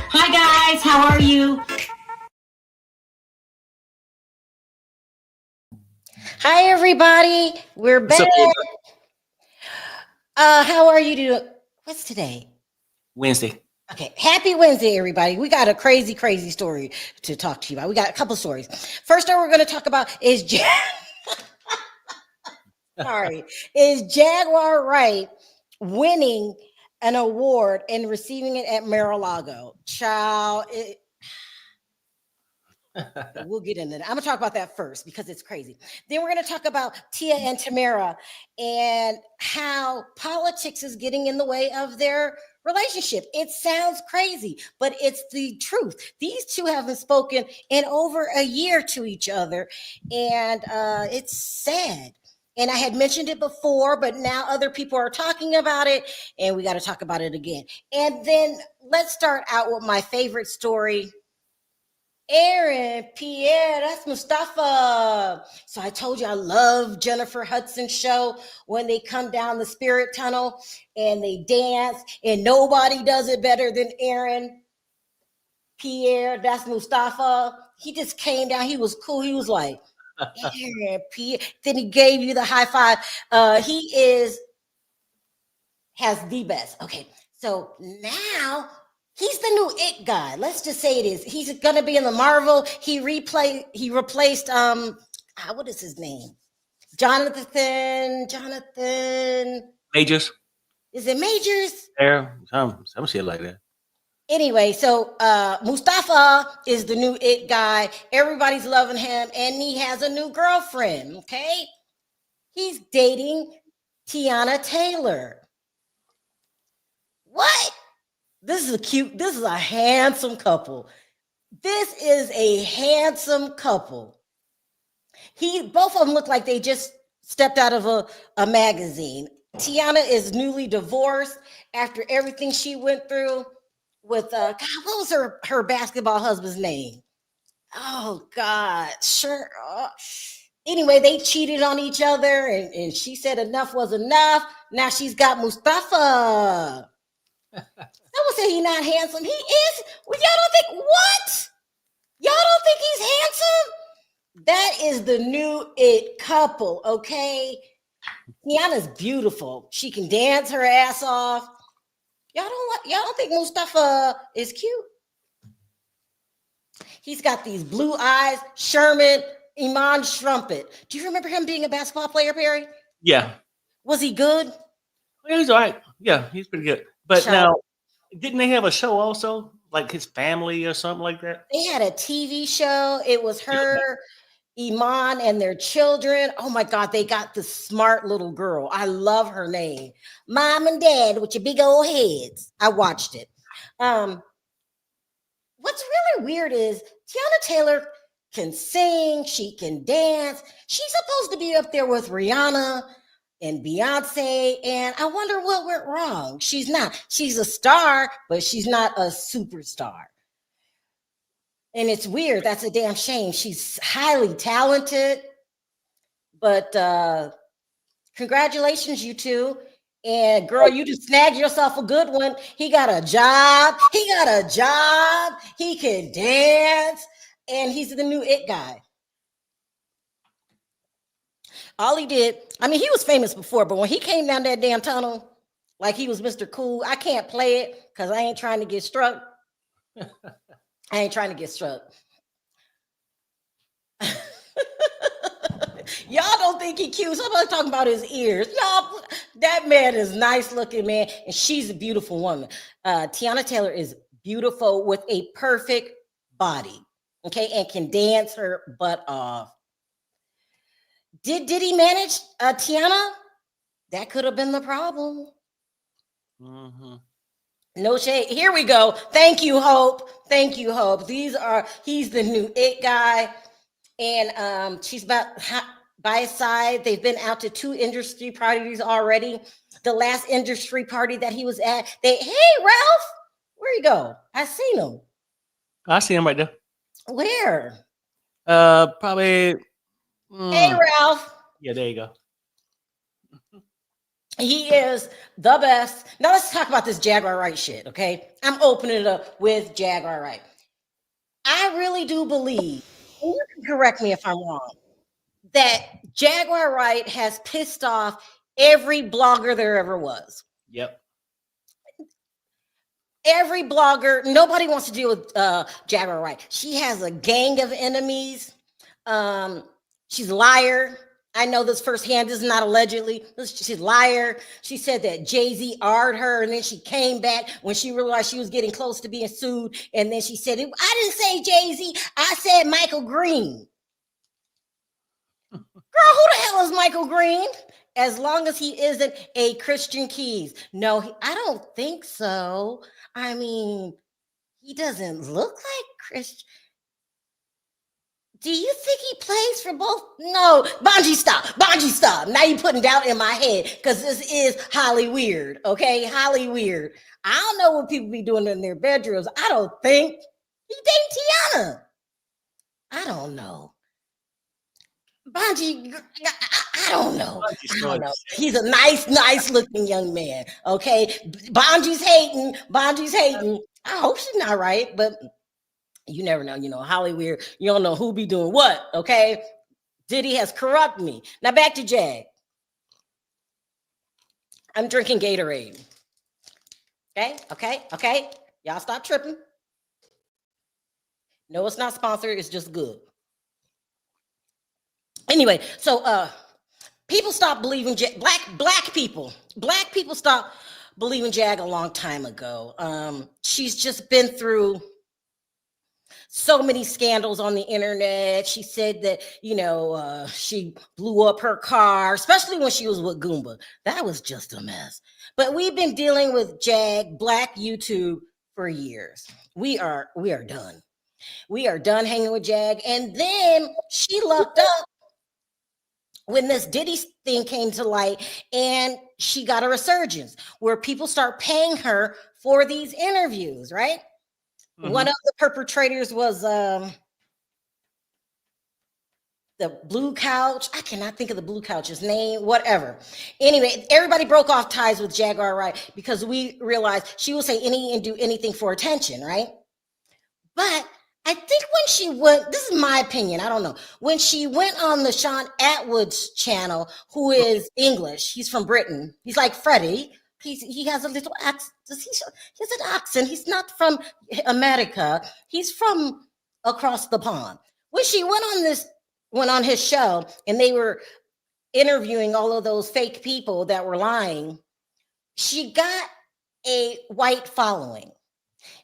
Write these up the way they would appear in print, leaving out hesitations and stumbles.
Hi guys, how are you? Hi everybody, we're What's back. up, Ava? How are you doing? What's today? Wednesday. Okay, happy Wednesday, everybody. We got a crazy story to talk to you about. We got a couple stories. First one we're going to talk about is sorry, is Jaguar Wright winning an award and receiving it at Mar-a-Lago. Child, we'll get into that. I'm gonna talk about that first because it's crazy. Then we're gonna talk about Tia and Tamera and how politics is getting in the way of their relationship. It sounds crazy, but it's the truth. These two haven't spoken in over a year to each other, and it's sad. And I had mentioned it before, but now other people are talking about it, and we got to talk about it again. And then let's start out with my favorite story. Aaron, Pierre, that's Mustafa. So I told you I love Jennifer Hudson's show when they come down the spirit tunnel and they dance, and nobody does it better than Aaron. Pierre, that's Mustafa. He just came down. He was cool. He was like, Aaron, Pierre. Then he gave you the high five. He has the best. Okay, so now he's the new it guy. Let's just say it is. He's gonna be in the Marvel. He replaced what is his name? Jonathan. Majors. Is it Majors? There. Some shit like that. Anyway, so Mustafa is the new it guy. Everybody's loving him, and he has a new girlfriend. Okay, he's dating Tiana Taylor. What? This is a handsome couple. This is a handsome couple. Both of them look like they just stepped out of a magazine. Tiana is newly divorced after everything she went through with God, what was her basketball husband's name? Oh God, sure. Anyway, they cheated on each other, and she said enough was enough. Now she's got Mustafa. Someone say he's not handsome. He is. Well, y'all don't think what? Y'all don't think he's handsome? That is the new it couple, okay? Tiana's beautiful. She can dance her ass off. Y'all don't think Mustafa is cute? He's got these blue eyes. Sherman Iman Strumpet. Do you remember him being a basketball player, Perry? Yeah. Was he good? Well, he's all right. Yeah, he's pretty good. But Child. now, didn't they have a show also, like his family or something like that? They had a TV show. It was her, Iman, and their children. Oh my God, they got the smart little girl. I love her name. Mom and Dad with your big old heads. I watched it. What's really weird is Tiana Taylor can sing, she can dance. She's supposed to be up there with Rihanna and Beyonce, and I wonder what went wrong. She's not. She's a star, but she's not a superstar. And it's weird. That's a damn shame. She's highly talented, but congratulations, you two. And girl, you just snagged yourself a good one. He got a job. He can dance, and he's the new it guy. All he did, I mean, he was famous before, but when he came down that damn tunnel, like he was Mr. Cool, I can't play it because I ain't trying to get struck. I ain't trying to get struck. Y'all don't think he cute. Somebody talking about his ears. No, that man is nice looking, man, and she's a beautiful woman. Tiana Taylor is beautiful with a perfect body, okay, and can dance her butt off. Did he manage Tiana? That could have been the problem. Mm-hmm. No shade. Here we go. Thank you, Hope. Thank you, Hope. He's the new it guy. And she's by his side. They've been out to 2 industry parties already. The last industry party that he was at, hey, Ralph, where you go? I seen him. I see him right there. Where? Probably. Hey, Ralph. Yeah, there you go. He is the best. Now let's talk about this Jaguar Wright shit, okay? I'm opening it up with Jaguar Wright. I really do believe, and you can correct me if I'm wrong, that Jaguar Wright has pissed off every blogger there ever was. Yep. Every blogger, nobody wants to deal with Jaguar Wright. She has a gang of enemies. She's a liar. I know this firsthand. This is not allegedly. She's a liar. She said that Jay-Z R'd her, and then she came back when she realized she was getting close to being sued. And then she said, I didn't say Jay-Z. I said Michael Green. Girl, who the hell is Michael Green? As long as he isn't a Christian Keys. No, I don't think so. I mean, he doesn't look like Christian. Do you think he plays for both? No, Bonji, stop. Bonji, stop. Now you're putting doubt in my head because this is Holly weird, okay? Holly weird. I don't know what people be doing in their bedrooms. I don't think. He's dating Tiana. I don't know. Bonji, I don't know. I don't know. He's a nice looking young man, okay? Bonji's hating. I hope she's not right, but you never know. You know, Holly weird. You don't know who be doing what, okay? Diddy has corrupted me. Now back to Jag. I'm drinking Gatorade. Okay. Y'all stop tripping. No, it's not sponsored. It's just good. Anyway, so people stopped believing black people stopped believing Jag a long time ago. She's just been through so many scandals on the internet. She said that, she blew up her car, especially when she was with Goomba. That was just a mess. But we've been dealing with Jag, Black YouTube, for years. We are done. We are done hanging with Jag. And then she lucked up when this Diddy thing came to light, and she got a resurgence where people start paying her for these interviews, right? Mm-hmm. One of the perpetrators was the Blue Couch. I cannot think of the Blue Couch's name, whatever. Anyway, everybody broke off ties with Jaguar Wright because we realized she will say any and do anything for attention, right? But I think when she went, this is my opinion, I don't know. When she went on the Sean Atwood's channel, who is English, he's from Britain. He's like Freddie. He has a little accent. He has an accent. He's not from America. He's from across the pond. When she went on his show, and they were interviewing all of those fake people that were lying, she got a white following.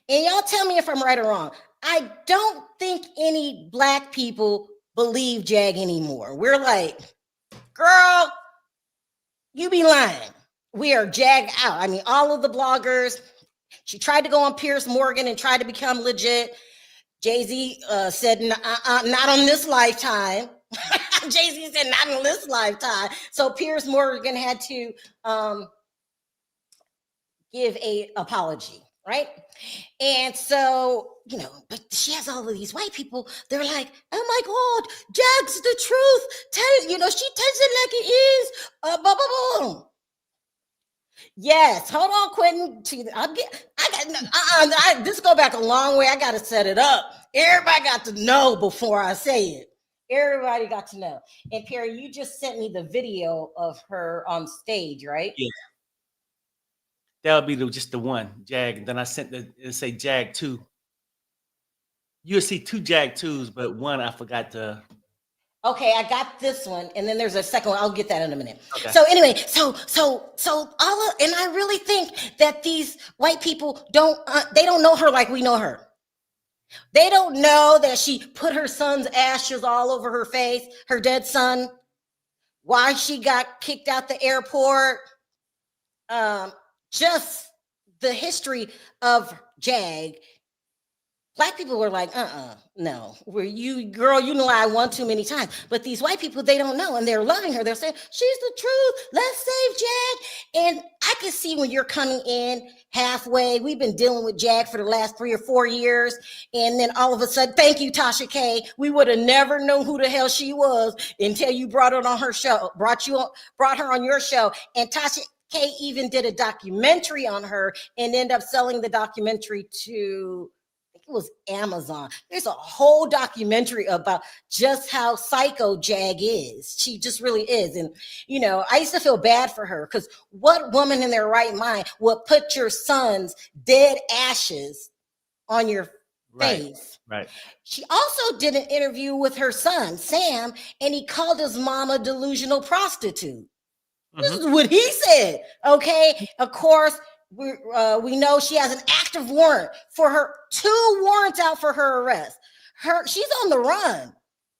And y'all tell me if I'm right or wrong. I don't think any Black people believe Jag anymore. We're like, girl, you be lying. We are Jag out. I mean, all of the bloggers. She tried to go on Piers Morgan and try to become legit. Jay-Z said, not on this lifetime. Jay-Z said, not on this lifetime. So Piers Morgan had to give an apology, right? And so, but she has all of these white people. They're like, oh my God, Jag's the truth. She tells it like it is. Yes, hold on, Quentin. This go back a long way. I got to set it up. Everybody got to know before I say it. Everybody got to know. And Perry, you just sent me the video of her on stage, right? Yeah. That would be just the one, Jag. And then I sent say Jag 2. You'll see 2 Jag 2s, but one I forgot to. Okay, I got this one, and then there's a second one. I'll get that in a minute. Okay. So anyway, and I really think that these white people they don't know her like we know her. They don't know that she put her son's ashes all over her face, her dead son, why she got kicked out the airport. Just the history of Jag, Black people were like, no. Where you, girl, you know I won too many times. But these white people, they don't know, and they're loving her. They're saying, she's the truth. Let's save Jag. And I can see when you're coming in halfway. We've been dealing with Jag for the last 3 or 4 years. And then all of a sudden, thank you, Tasha K. We would have never known who the hell she was until you brought her on her show, brought her on your show. And Tasha K even did a documentary on her and ended up selling the documentary to, it was Amazon. There's a whole documentary about just how psycho Jag is. She just really is. And, you know, I used to feel bad for her because what woman in their right mind would put your son's dead ashes on your face? Right. She also did an interview with her son, Sam, and he called his mom a delusional prostitute. This is what he said. Okay. Of course, we know she has an active warrant for her, 2 warrants out for her arrest. She's on the run.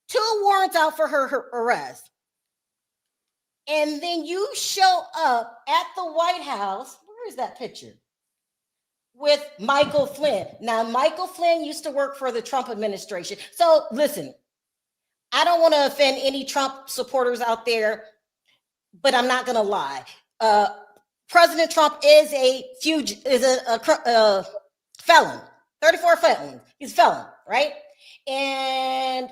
2 warrants out for her arrest. And then you show up at the White House. Where is that picture? With Michael Flynn. Now, Michael Flynn used to work for the Trump administration. So listen, I don't want to offend any Trump supporters out there, but I'm not going to lie. President Trump is a felon, 34 felon. He's a felon, right? And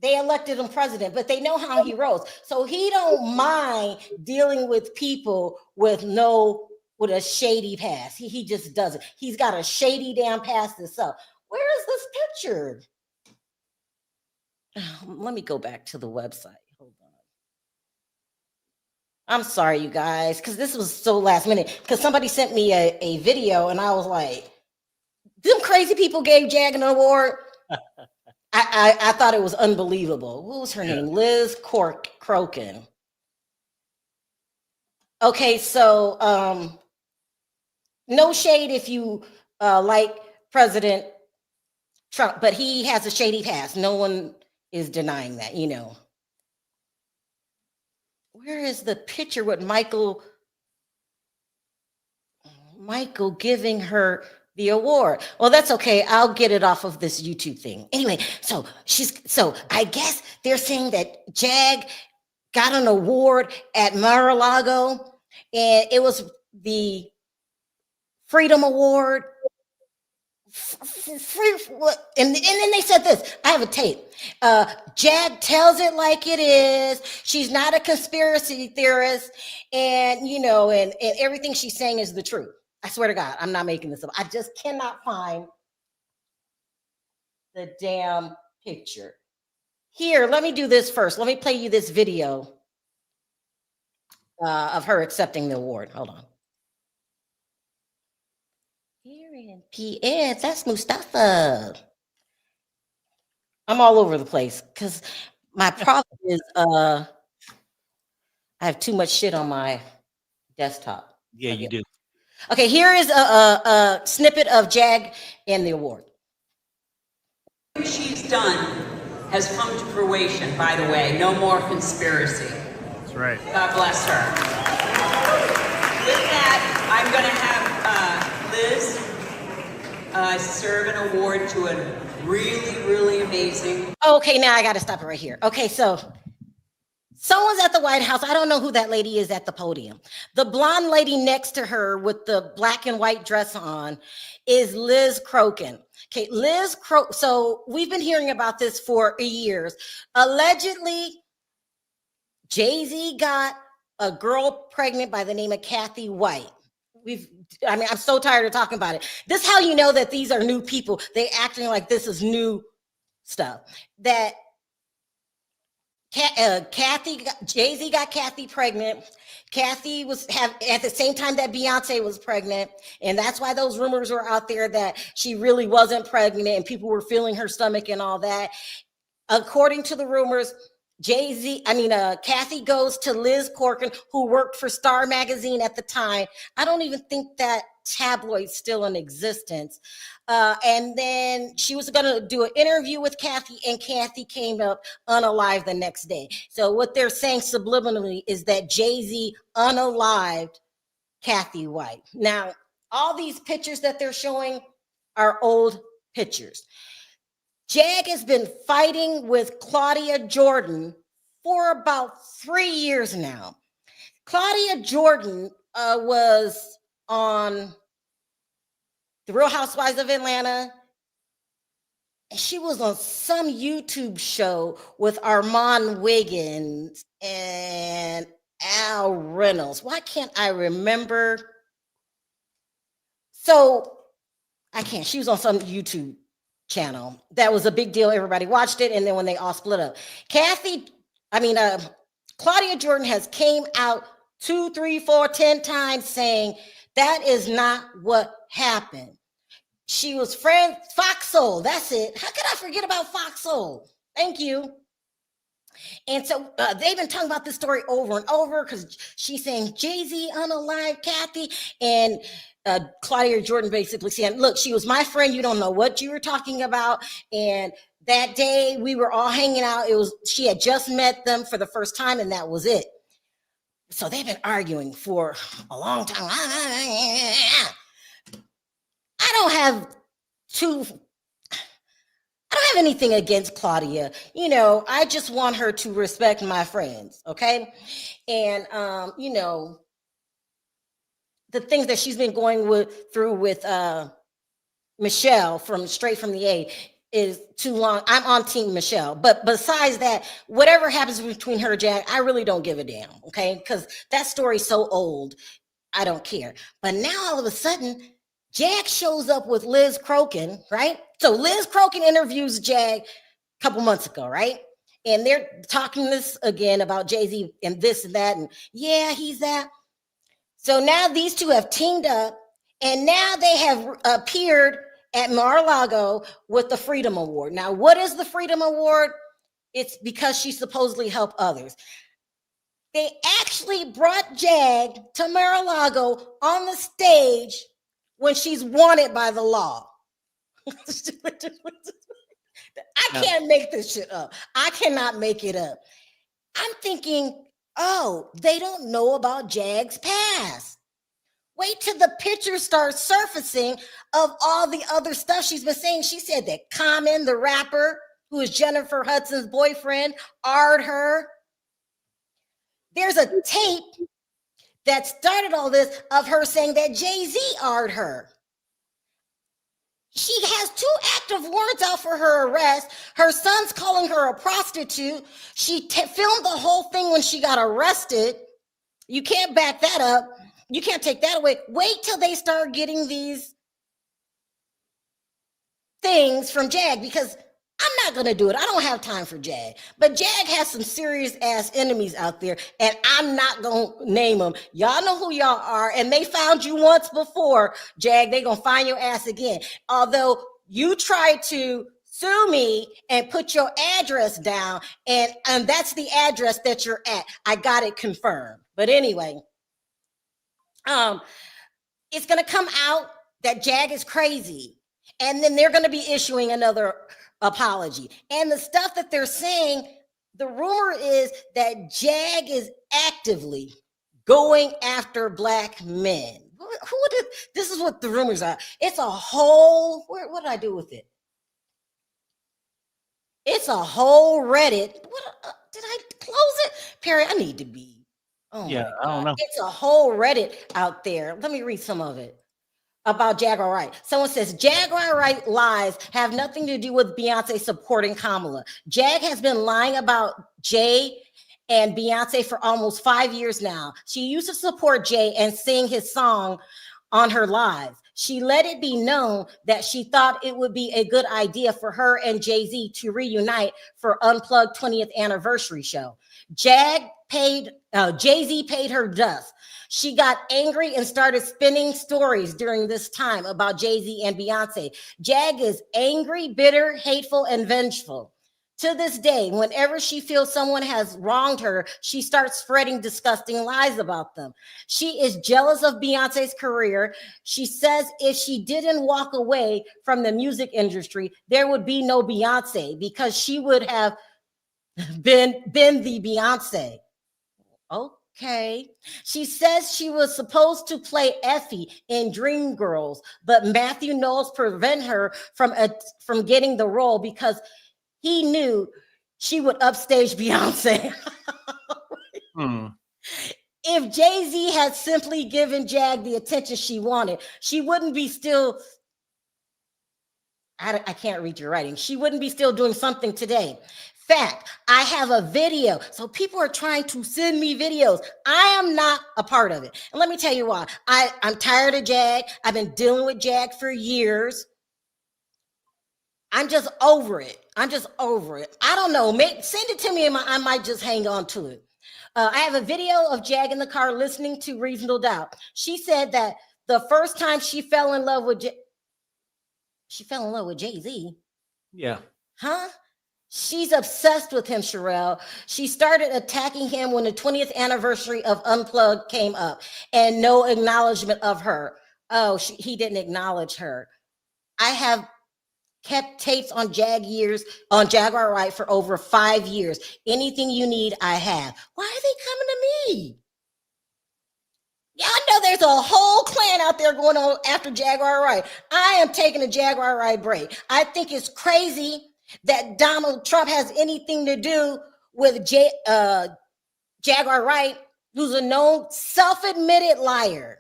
they elected him president, but they know how he rolls. So he don't mind dealing with people with a shady past. He just doesn't. He's got a shady damn past himself. Where is this picture? Let me go back to the website. Hold on. I'm sorry, you guys, because this was so last minute. Because somebody sent me a video, and I was like, "Them crazy people gave Jag an award." I thought it was unbelievable. What was her name? Liz Crokin. Okay, so no shade if you like President Trump, but he has a shady past. No one is denying that, you know. Where is the picture with Michael giving her the award? Well, that's okay. I'll get it off of this YouTube thing. Anyway, so I guess they're saying that Jag got an award at Mar-a-Lago, and it was the Freedom Award. And then they said this. I have a tape. Jag tells it like it is. She's not a conspiracy theorist, and you know, and everything she's saying is the truth. I swear to God, I'm not making this up. I just cannot find the damn picture. Here, let me do this first. Let me play you this video of her accepting the award. Hold on. Here in PS, that's Mustafa. I'm all over the place because my problem is I have too much shit on my desktop. Yeah, Okay. you do. Okay, here is a snippet of Jag and the award. She's done has come to fruition, by the way. No more conspiracy. That's right. God bless her. With that, I'm going to have Liz serve an award to a really, really amazing. Okay, now I got to stop it right here. Okay, so someone's at the White House. I don't know who that lady is at the podium. The blonde lady next to her with the black and white dress on is Liz Crokin. Okay, so we've been hearing about this for years. Allegedly, Jay-Z got a girl pregnant by the name of Kathy White. I'm so tired of talking about it. This is how you know that these are new people. They acting like this is new stuff. That Jay-Z got Kathy pregnant. Kathy at the same time that Beyonce was pregnant, and that's why those rumors were out there that she really wasn't pregnant and people were feeling her stomach and all that. According to the rumors, Kathy goes to Liz Corkin, who worked for Star Magazine at the time. I don't even think that tabloid's still in existence. And then she was going to do an interview with Kathy, and Kathy came up unalive the next day. So what they're saying subliminally is that Jay-Z unalived Kathy White. Now, All these pictures that they're showing are old pictures. Jag has been fighting with Claudia Jordan for about 3 years now. Claudia Jordan was on The Real Housewives of Atlanta. And she was on some YouTube show with Armand Wiggins and Al Reynolds. Why can't I remember? So I can't. She was on some YouTube channel. That was a big deal. Everybody watched it. And then when they all split up, Claudia Jordan has came out 2, 3, 4, 10 times saying that is not what happened. She was friend Foxhole. That's it. How could I forget about Foxhole? Thank you. And so they've been talking about this story over and over because she's saying Jay-Z unalive Kathy, and Claudia Jordan basically saying, look, she was my friend. You don't know what you were talking about. And that day we were all hanging out. She had just met them for the first time, and that was it. So they've been arguing for a long time. I don't have anything against Claudia. I just want her to respect my friends, okay? And the things that she's been going through with Michelle straight from the A is too long. I'm on team Michelle. But besides that, whatever happens between her and Jag, I really don't give a damn, okay? Because that story's so old, I don't care. But now all of a sudden, Jag shows up with Liz Crokin, right? So Liz Crokin interviews Jag a couple months ago, right? And they're talking this again about Jay-Z and this and that, and yeah, he's that. So now these two have teamed up, and now they have appeared at Mar-a-Lago with the Freedom Award. Now, what is the Freedom Award? It's because she supposedly helped others. They actually brought Jag to Mar-a-Lago on the stage when she's wanted by the law. I can't make this shit up. I cannot make it up. I'm thinking, oh, they don't know about Jag's past. Wait till the pictures start surfacing of all the other stuff she's been saying. She said that Common, the rapper, who is Jennifer Hudson's boyfriend, R'd her. There's a tape that started all this of her saying that Jay-Z R'd her. She has 2 active warrants out for her arrest. Her son's calling her a prostitute. She filmed the whole thing when she got arrested. You can't back that up. You can't take that away. Wait till they start getting these things from Jag, because I'm not going to do it. I don't have time for Jag. But Jag has some serious ass enemies out there, and I'm not going to name them. Y'all know who y'all are, and they found you once before, Jag. They going to find your ass again. Although you tried to sue me and put your address down, and that's the address that you're at. I got it confirmed. But anyway, it's going to come out that Jag is crazy, and then they're going to be issuing another apology. And the stuff that they're saying, the rumor is that Jag is actively going after Black men. This is what the rumors are. It's a whole, what did I do with it? It's a whole Reddit. Did I close it? Perry, I need to be. Oh yeah, I don't know. It's a whole Reddit out there. Let me read some of it. About Jaguar Wright. Someone says, Jaguar Wright lies have nothing to do with Beyonce supporting Kamala. Jag has been lying about Jay and Beyonce for almost 5 years now. She used to support Jay and sing his song on her live. She let it be known that she thought it would be a good idea for her and Jay-Z to reunite for Unplugged 20th anniversary show. Jay-Z paid her dust. She got angry and started spinning stories during this time about Jay-Z and Beyonce. Jag is angry, bitter, hateful, and vengeful. To this day, whenever she feels someone has wronged her, she starts spreading disgusting lies about them. She is jealous of Beyonce's career. She says if she didn't walk away from the music industry, there would be no Beyonce because she would have been the Beyonce. Okay. She says she was supposed to play Effie in Dreamgirls, but Matthew Knowles prevented her from getting the role because he knew she would upstage Beyonce. Hmm. If Jay-Z had simply given Jag the attention she wanted, she wouldn't be still, I can't read your writing. She wouldn't be still doing something today. Fact, I have a video. So people are trying to send me videos. I am not a part of it. And let me tell you why. I'm tired of Jag. I've been dealing with Jag for years. I'm just over it. I'm just over it. I don't know. Send it to me and I might just hang on to it. I have a video of Jag in the car listening to Reasonable Doubt. She said that the first time she fell in love with Jay-Z. Yeah. Huh? She's obsessed with him, Sherelle. She started attacking him when the 20th anniversary of Unplugged came up and no acknowledgement of her. Oh, he didn't acknowledge her. I have kept tapes on Jaguar Wright for over 5 years. Anything you need, I have. Why are they coming to me? Y'all know there's a whole clan out there going on after Jaguar Wright. I am taking a Jaguar Wright break. I think it's crazy that Donald Trump has anything to do with Jaguar Wright, who's a known self-admitted liar.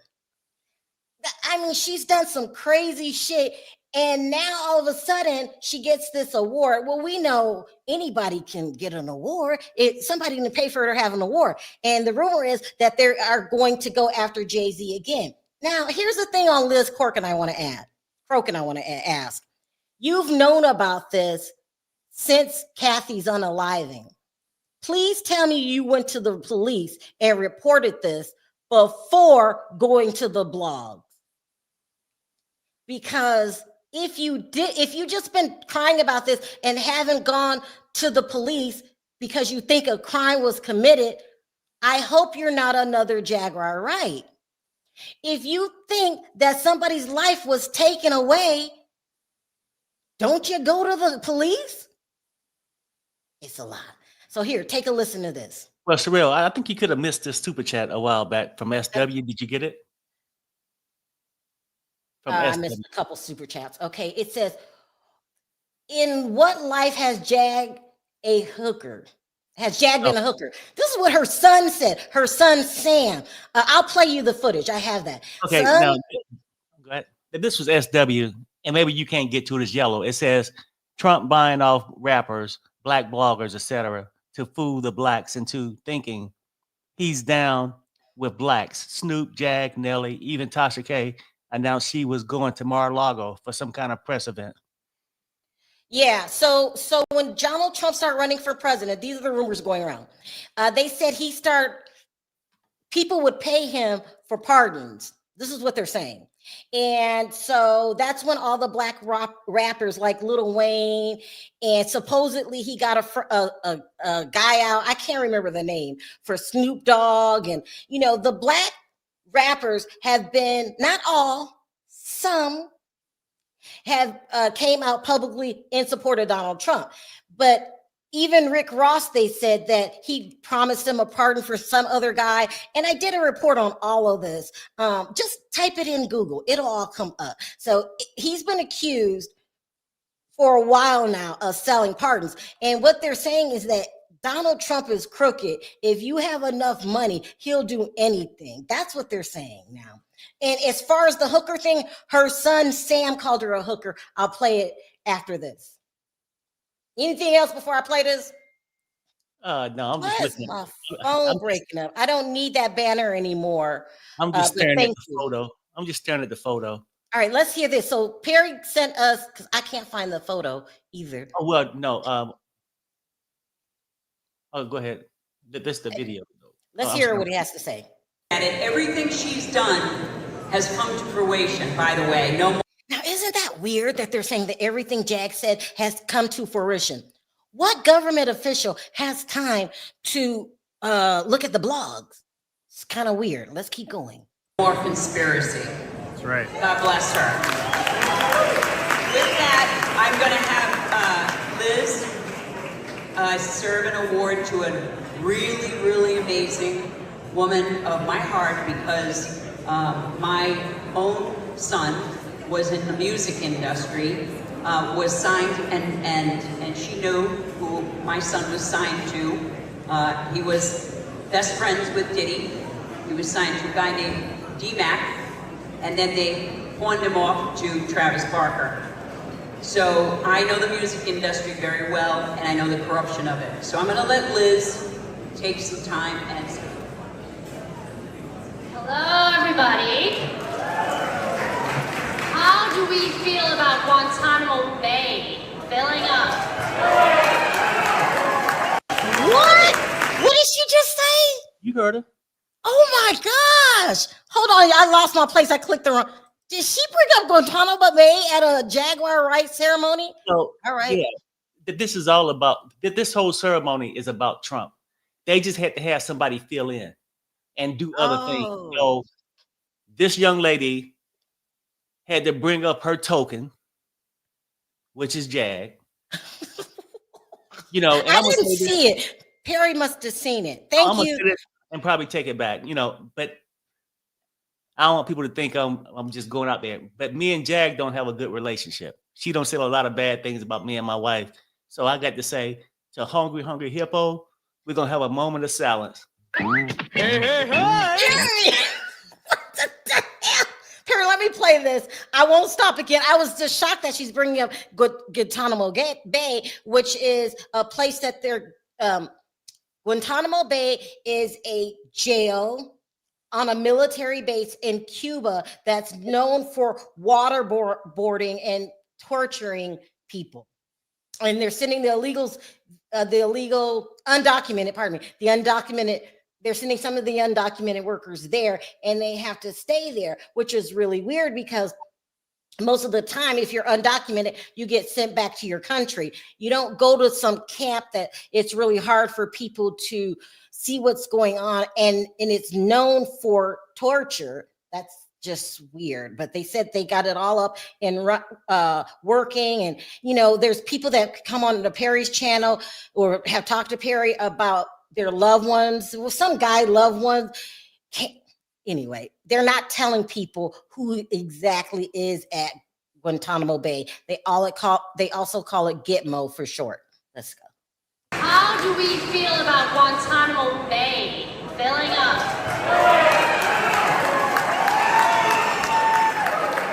I mean, she's done some crazy shit. And now all of a sudden she gets this award. Well, we know anybody can get an award. Somebody can pay for her to have an award. And the rumor is that they are going to go after Jay-Z again. Now, here's the thing on Liz Crokin I want to ask. You've known about this since Kathy's unaliving. Please tell me you went to the police and reported this before going to the blog. Because if you just been crying about this and haven't gone to the police because you think a crime was committed, I hope you're not another Jaguar Wright. If you think that somebody's life was taken away, don't you go to the police? It's a lot. So here, take a listen to this. Well, Sherelle, I think you could have missed this super chat a while back from SW. Did you get it? I missed a couple super chats. Okay, it says, in what life has Jag a hooker? Has Jag been a hooker? This is what her son said. Her son, Sam. I'll play you the footage. I have that. Okay, son, now, go ahead. This was SW, and maybe you can't get to it as yellow. It says, Trump buying off rappers, black bloggers, etc., to fool the blacks into thinking he's down with blacks. Snoop, Jag, Nelly, even Tasha K announced she was going to Mar-a-Lago for some kind of press event. Yeah, so when Donald Trump started running for president, these are the rumors going around. They said people would pay him for pardons. This is what they're saying. And so that's when all the black rappers like Lil Wayne, and supposedly he got a guy out, I can't remember the name, for Snoop Dogg. And, the black rappers have been, not all, some have came out publicly in support of Donald Trump. But even Rick Ross, they said that he promised him a pardon for some other guy. And I did a report on all of this. Just type it in Google. It'll all come up. So he's been accused for a while now of selling pardons. And what they're saying is that Donald Trump is crooked. If you have enough money, he'll do anything. That's what they're saying now. And as far as the hooker thing, her son, Sam, called her a hooker. I'll play it after this. Anything else before I play this? No, I'm just looking. My phone breaking up. I don't need that banner anymore. I'm just staring at the photo. I'm just staring at the photo. All right, let's hear this. So Perry sent us, because I can't find the photo either. Oh, well, no. Go ahead. This is the video. Let's hear what he has to say. And everything she's done has come to fruition, by the way. No more. Now, isn't that weird that they're saying that everything Jag said has come to fruition? What government official has time to look at the blogs? It's kind of weird. Let's keep going. More conspiracy. That's right. God bless her. With that, I'm going to have Liz serve an award to a really, really amazing woman of my heart because my own son was in the music industry, was signed, and she knew who my son was signed to. He was best friends with Diddy. He was signed to a guy named D-Mac, and then they pawned him off to Travis Barker. So I know the music industry very well, and I know the corruption of it. So I'm gonna let Liz take some time and speak. Hello, everybody. How do we feel about Guantanamo Bay filling up? What? What did she just say? You heard her. Oh my gosh. Hold on. I lost my place. I clicked the wrong. Did she bring up Guantanamo Bay at a Jaguar Wright ceremony? So, All right. yeah, this is all about, this whole ceremony is about Trump. They just had to have somebody fill in and do other things. So this young lady had to bring up her token, which is Jag. You know, and I didn't see it. Perry must have seen it. Thank you. And probably take it back, you know, but I don't want people to think I'm just going out there. But me and Jag don't have a good relationship. She don't say a lot of bad things about me and my wife. So I got to say to Hungry Hippo, we're gonna have a moment of silence. Hey, hey, hey! Perry, let me play this. I won't stop again. I was just shocked that she's bringing up Guantanamo Bay, which is a place that they're Guantanamo Bay is a jail on a military base in Cuba that's known for waterboarding and torturing people. And they're sending the undocumented, they're sending some of the undocumented workers there, and they have to stay there, which is really weird because most of the time, if you're undocumented, you get sent back to your country. You don't go to some camp that it's really hard for people to see what's going on, and it's known for torture. That's just weird. But they said they got it all up and working. And, you know, there's people that come on the Perry's channel or have talked to Perry about their loved ones. Well, some guy loved ones. Anyway, they're not telling people who exactly is at Guantanamo Bay. They also call it Gitmo for short. Let's go. How do we feel about Guantanamo Bay filling up?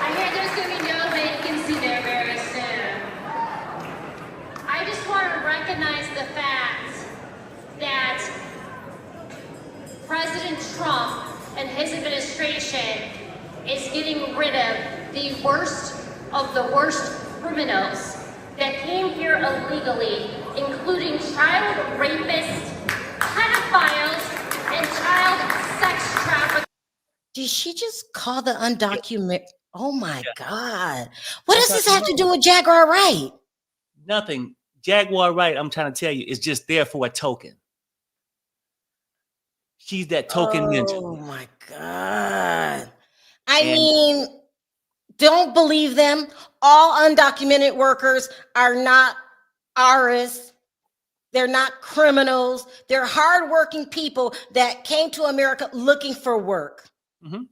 I hear there's going to be no vacancy there very soon. I just want to recognize the fact that President Trump and his administration is getting rid of the worst criminals that came here illegally, including child rapists, pedophiles, and child sex traffickers. Did she just call the undocumented? Oh my God. What does this have to do with Jaguar Wright? Nothing. Jaguar Wright, I'm trying to tell you, is just there for a token. She's that token ninja. Oh my God. I mean, don't believe them. All undocumented workers are not artists. They're not criminals. They're hardworking people that came to America looking for work. Mm-hmm.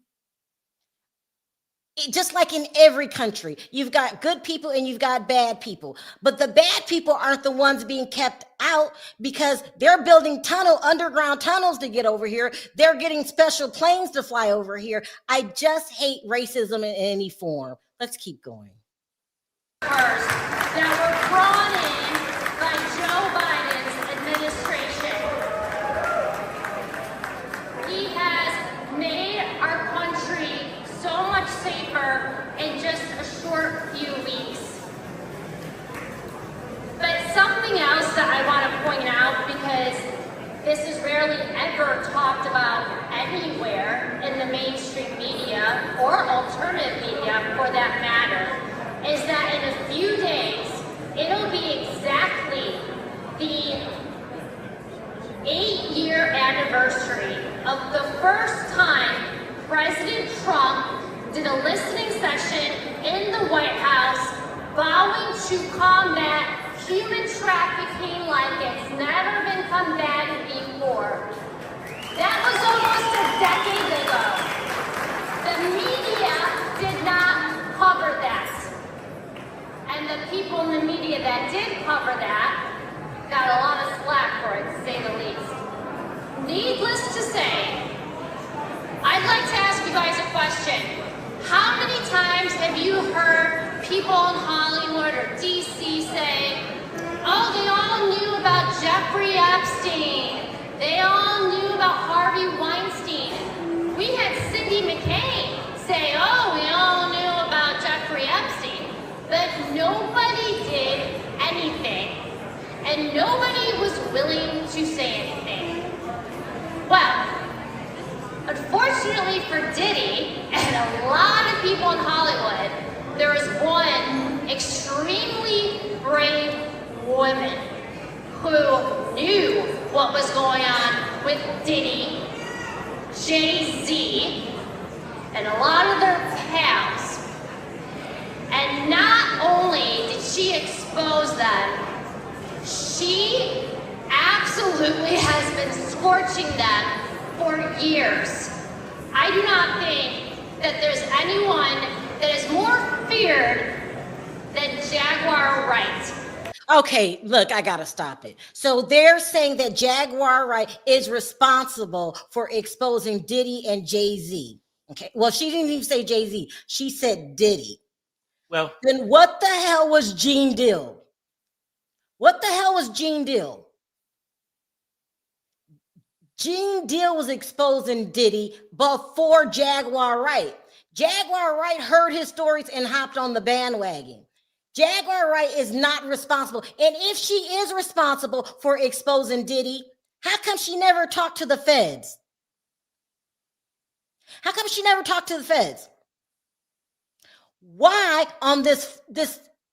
Just like in every country, you've got good people and you've got bad people. But the bad people aren't the ones being kept out because they're building underground tunnels to get over here. They're getting special planes to fly over here. I just hate racism in any form. Let's keep going. That were brought in by Joe Biden's administration. He has made our country so much safer in just a short few weeks. But something else that I want to point out, because this is rarely ever talked about anywhere in the mainstream media or alternative media for that matter, is that in a few days, it'll be exactly the 8-year anniversary of the first time President Trump did a listening session in the White House vowing to combat human trafficking like it's never been combated before. That was almost a decade ago. The media did not cover that. And the people in the media that did cover that got a lot of slack for it, to say the least. Needless to say, I'd like to ask you guys a question. How many times have you heard people in Hollywood or DC say, oh, they all knew about Jeffrey Epstein. They all knew about Harvey Weinstein. We had Cindy McCain say, oh, we all knew about Jeffrey Epstein. But nobody did anything. And nobody was willing to say anything. Well, unfortunately for Diddy and a lot of people in Hollywood, there is one extremely brave woman who knew what was going on with Diddy, Jay-Z, and a lot of their pals. And not only did she expose them, she absolutely has been scorching them for years. I do not think that there's anyone that is more feared than Jaguar Wright. Okay, look, I gotta stop it. So they're saying that Jaguar Wright is responsible for exposing Diddy and Jay-Z. Okay, well, she didn't even say Jay-Z. She said Diddy. Well, Then what the hell was Gene Deal? What the hell was Gene Deal? Gene Deal was exposing Diddy before Jaguar Wright. Jaguar Wright heard his stories and hopped on the bandwagon. Jaguar Wright is not responsible. And if she is responsible for exposing Diddy, how come she never talked to the feds? How come she never talked to the feds? Why on this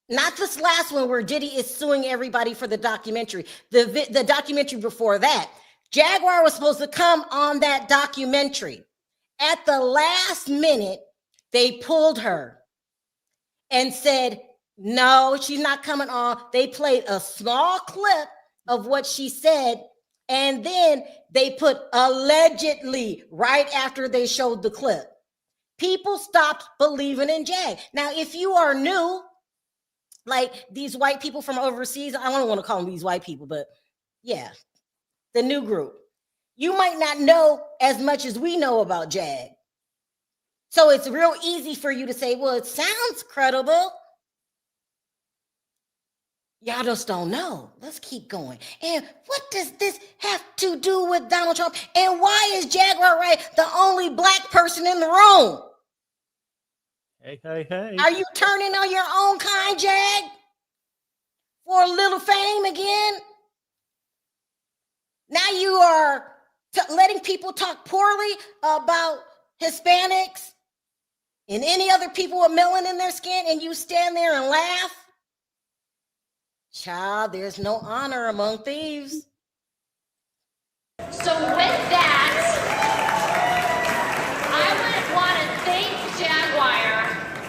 not this last one where Diddy is suing everybody for the documentary, the documentary before that, Jaguar was supposed to come on that documentary. At the last minute, they pulled her and said, no, she's not coming on. They played a small clip of what she said, and then they put allegedly right after they showed the clip. People stopped believing in Jag. Now, if you are new, like these white people from overseas, I don't want to call them these white people, but yeah, the new group, you might not know as much as we know about Jag. So it's real easy for you to say, well, it sounds credible. Y'all just don't know. Let's keep going. And what does this have to do with Donald Trump? And why is Jaguar Wright the only black person in the room? hey. Are you turning on your own kind, Jag? For a little fame again? Now you are letting people talk poorly about Hispanics and any other people with melanin in their skin, and you stand there and laugh? Child, there's no honor among thieves. So with that, I would want to thank Jaguar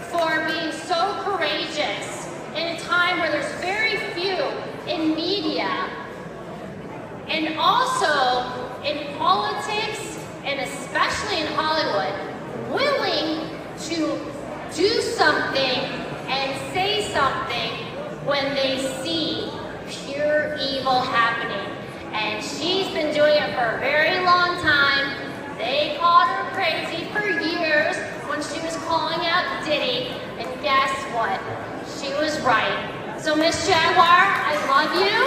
for being so courageous in a time where there's very few in media and also in politics and especially in Hollywood, willing to do something and say something when they see pure evil happening. And she's been doing it for a very long time. They called her crazy for years when she was calling out Diddy. And guess what? She was right. So Miss Jaguar, I love you.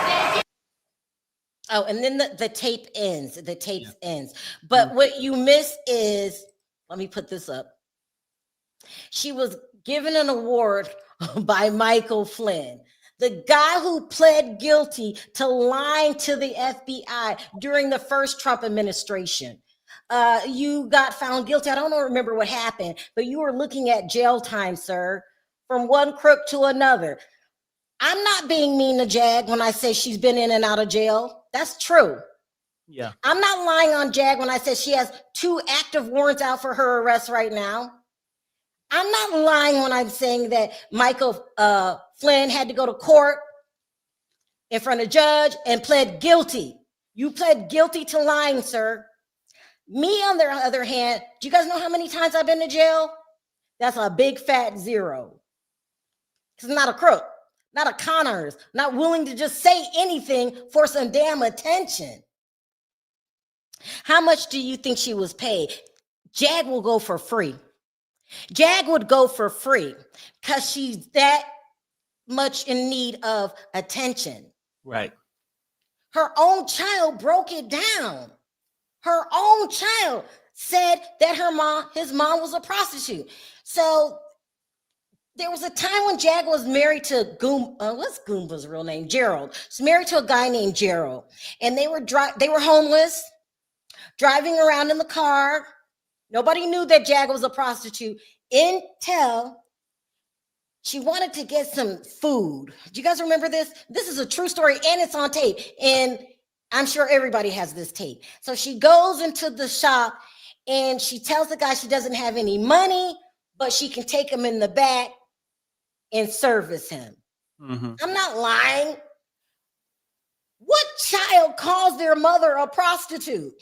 Thank you. Oh, and then the tape ends. The tape ends. But what you miss is, let me put this up. She was given an award by Michael Flynn, the guy who pled guilty to lying to the FBI during the first Trump administration. You got found guilty. I don't remember what happened, but you were looking at jail time, sir, from one crook to another. I'm not being mean to Jag when I say she's been in and out of jail. That's true. Yeah. I'm not lying on Jag when I say she has 2 active warrants out for her arrest right now. I'm not lying when I'm saying that Michael Flynn had to go to court in front of judge and pled guilty. You pled guilty to lying, sir. Me, on the other hand, do you guys know how many times I've been to jail? That's a big fat 0. Because I'm not a crook, not a con artist, not willing to just say anything for some damn attention. How much do you think she was paid? Jag will go for free. Jag would go for free because she's that much in need of attention. Right. Her own child broke it down. Her own child said that his mom was a prostitute. So there was a time when Jag was married to what's Goomba's real name? Gerald. She's married to a guy named Gerald, and they were homeless, driving around in the car. Nobody knew that Jag was a prostitute until she wanted to get some food. Do you guys remember this? This is a true story, and it's on tape. And I'm sure everybody has this tape. So she goes into the shop, and she tells the guy she doesn't have any money, but she can take him in the back and service him. Mm-hmm. I'm not lying. What child calls their mother a prostitute?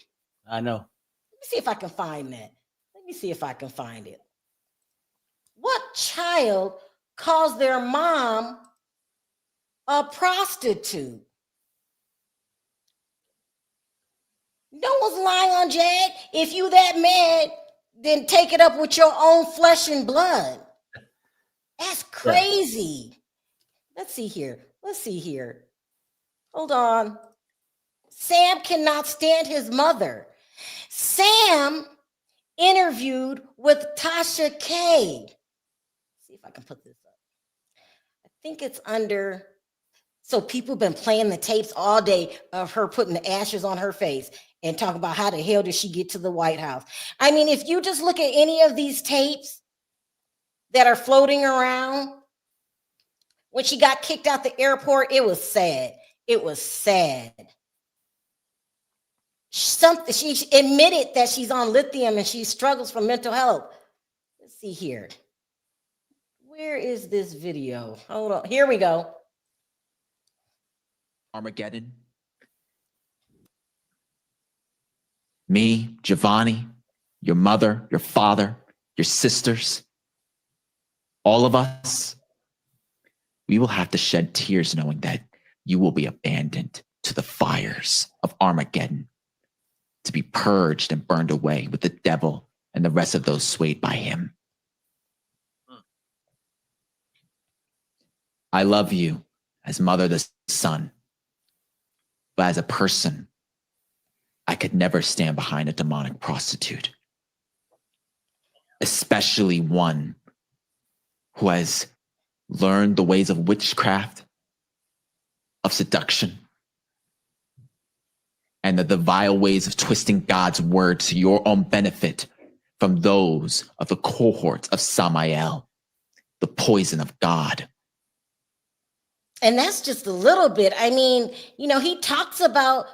I know. Let me see if I can find that. Let me see if I can find it. What child calls their mom a prostitute? No one's lying on Jag. If you that mad, then take it up with your own flesh and blood. That's crazy. Yeah. Let's see here. Hold on. Sam cannot stand his mother. Sam interviewed with Tasha K. Let's see if I can put this up. I think it's under. So people have been playing the tapes all day of her putting the ashes on her face and talking about how the hell did she get to the White House. I mean, if you just look at any of these tapes that are floating around, when she got kicked out the airport, it was sad. It was sad. She admitted that she's on lithium and she struggles from mental health. Let's see here. Where is this video? Hold on. Here we go. Armageddon. Me, Giovanni, your mother, your father, your sisters, all of us, we will have to shed tears knowing that you will be abandoned to the fires of Armageddon, to be purged and burned away with the devil and the rest of those swayed by him. I love you as mother to son, but as a person, I could never stand behind a demonic prostitute, especially one who has learned the ways of witchcraft, of seduction, and the vile ways of twisting God's word to your own benefit from those of the cohorts of Samael, the poison of God. And that's just a little bit. I mean, he talks about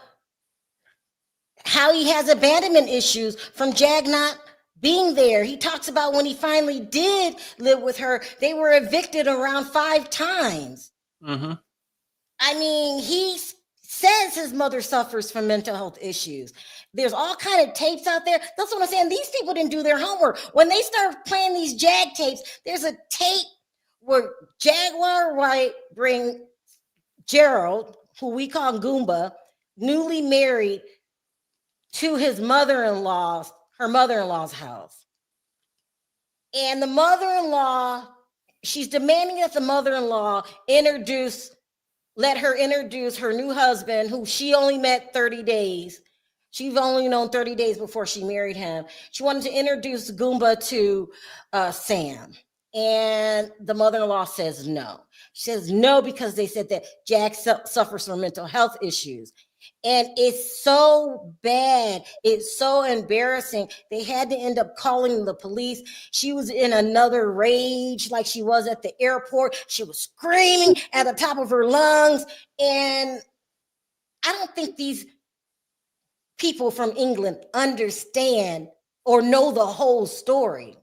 how he has abandonment issues from Jag not being there. He talks about when he finally did live with her, they were evicted around 5 times. Mm-hmm. I mean, he says his mother suffers from mental health issues. There's all kind of tapes out there. That's what I'm saying. These people didn't do their homework. When they start playing these Jag tapes, there's a tape where Jaguar Wright bring Gerald, who we call Goomba, newly married, to his her mother-in-law's house. And the mother-in-law, she's demanding that the mother-in-law let her introduce her new husband, who she only met 30 days. She's only known 30 days before she married him. She wanted to introduce Goomba to Sam. And the mother-in-law says no. She says no because they said that Jag suffers from mental health issues. And it's so bad. It's so embarrassing. They had to end up calling the police. She was in another rage like she was at the airport. She was screaming at the top of her lungs. And I don't think these people from England understand or know the whole story.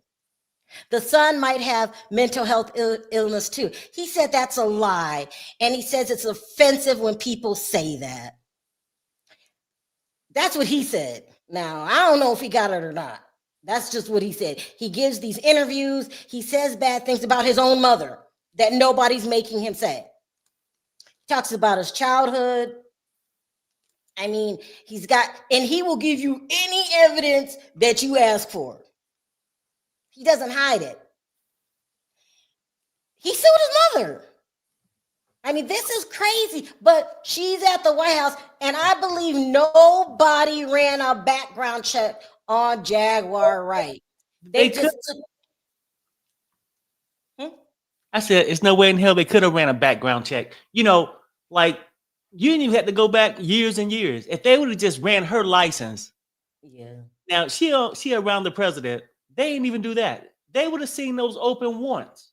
The son might have mental health illness too. He said that's a lie. And he says it's offensive when people say that. That's what he said. Now, I don't know if he got it or not. That's just what he said. He gives these interviews. He says bad things about his own mother that nobody's making him say. He talks about his childhood. I mean, and he will give you any evidence that you ask for. He doesn't hide it. He sued his mother. I mean, this is crazy, but she's at the White House, and I believe nobody ran a background check on Jaguar Wright. They just I said, it's no way in hell they could have ran a background check. You know, like, you didn't even have to go back years and years. If they would have just ran her license. Yeah. Now, she around the president. They didn't even do that. They would have seen those open warrants.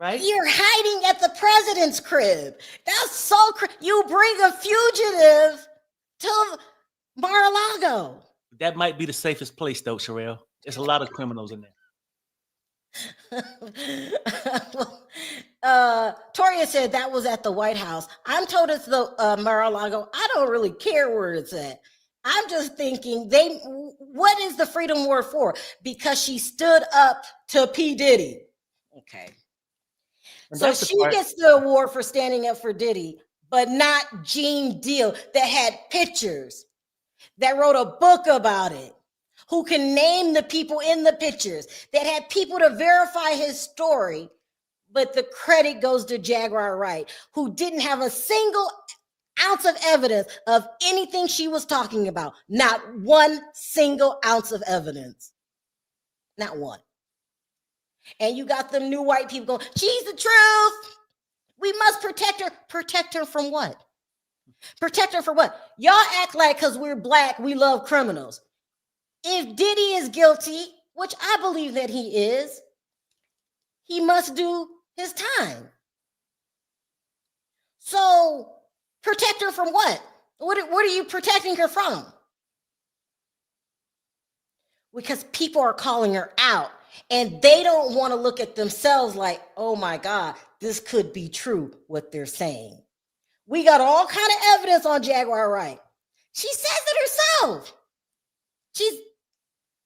Right? You're hiding at the president's crib. That's so you bring a fugitive to Mar-a-Lago. That might be the safest place, though, Sherelle. There's a lot of criminals in there. Toria said that was at the White House. I'm told it's the Mar-a-Lago. I don't really care where it's at. I'm just thinking what is the freedom war for? Because she stood up to P. Diddy. Okay. So she gets the award for standing up for Diddy, but not Gene Deal that had pictures, that wrote a book about it, who can name the people in the pictures, that had people to verify his story. But the credit goes to Jaguar Wright, who didn't have a single ounce of evidence of anything she was talking about. Not one single ounce of evidence. Not one. And you got them new white people going, she's the truth. We must protect her. Protect her from what? Protect her from what? Y'all act like because we're black, we love criminals. If Diddy is guilty, which I believe that he is, he must do his time. So protect her from what? What are you protecting her from? Because people are calling her out. And they don't want to look at themselves like, oh my God, this could be true, what they're saying. We got all kind of evidence on Jaguar Wright. She says it herself. She's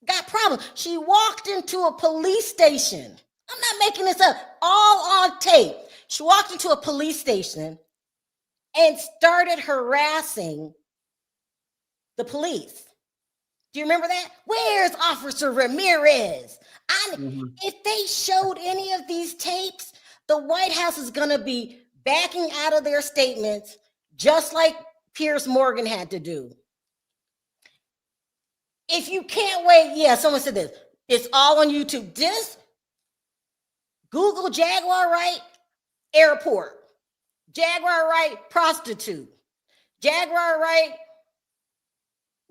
got problems. She walked into a police station. I'm not making this up. All on tape. She walked into a police station and started harassing the police. Do you remember that? Where's Officer Ramirez? If they showed any of these tapes, the White House is going to be backing out of their statements, just like Piers Morgan had to do. If you can't wait, someone said this. It's all on YouTube. Just Google Jaguar Wright airport, Jaguar Wright prostitute, Jaguar Wright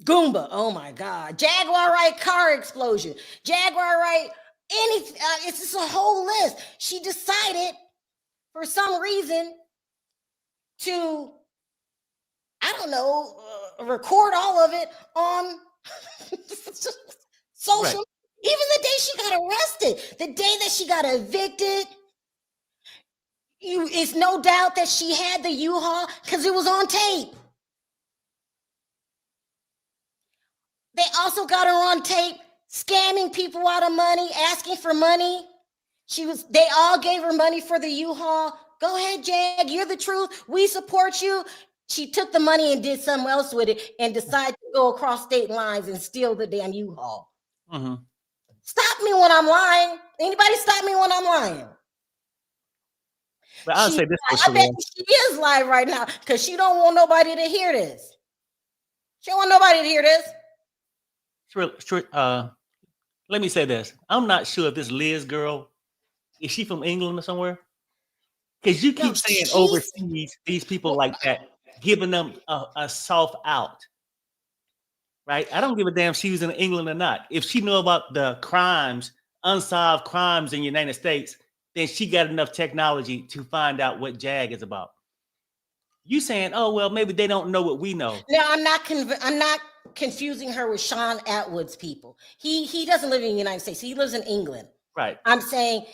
Goomba. Oh my God. Jaguar Wright car explosion. Jaguar Wright anything. It's just a whole list. She decided for some reason to, I don't know, record all of it on social. Right. Even the day she got arrested, the day that she got evicted, it's no doubt that she had the U-Haul because it was on tape. They also got her on tape scamming people out of money, asking for money. They all gave her money for the U-Haul. Go ahead, Jag, you're the truth. We support you. She took the money and did something else with it and decided to go across state lines and steal the damn U-Haul. Mm-hmm. Stop me when I'm lying. Anybody stop me when I'm lying? But I'll say this for sure. I bet she is lying right now because she don't want nobody to hear this. She don't want nobody to hear this. Let me say this. I'm not sure if this Liz girl, is she from England or somewhere? Because you keep saying overseas, these people like that, giving them a soft out. Right? I don't give a damn if she was in England or not. If she know about the crimes, unsolved crimes in the United States, then she got enough technology to find out what JAG is about. You saying, oh well, maybe they don't know what we know. No, I'm not confusing her with Sean Atwood's people. He doesn't live in the United States. He lives in England. Right. I'm saying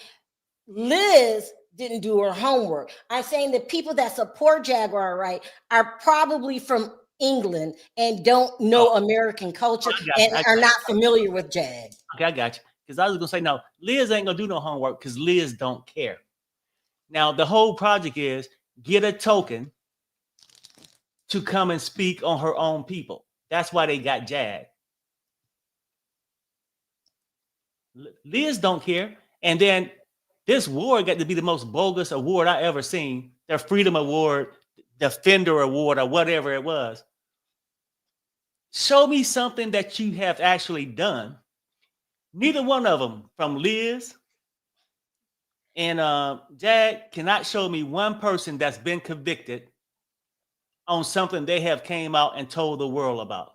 Liz didn't do her homework. I'm saying the people that support Jaguar Wright are probably from England and don't know American culture and are not familiar with Jag. Okay, I got you. Because I was gonna say, no, Liz ain't gonna do no homework because Liz don't care. Now the whole project is get a token to come and speak on her own people. That's why they got Jag. Liz don't care. And then this award got to be the most bogus award I ever seen. Their Freedom Award, Defender Award, or whatever it was. Show me something that you have actually done. Neither one of them, from Liz and Jag, cannot show me one person that's been convicted on something they have came out and told the world about.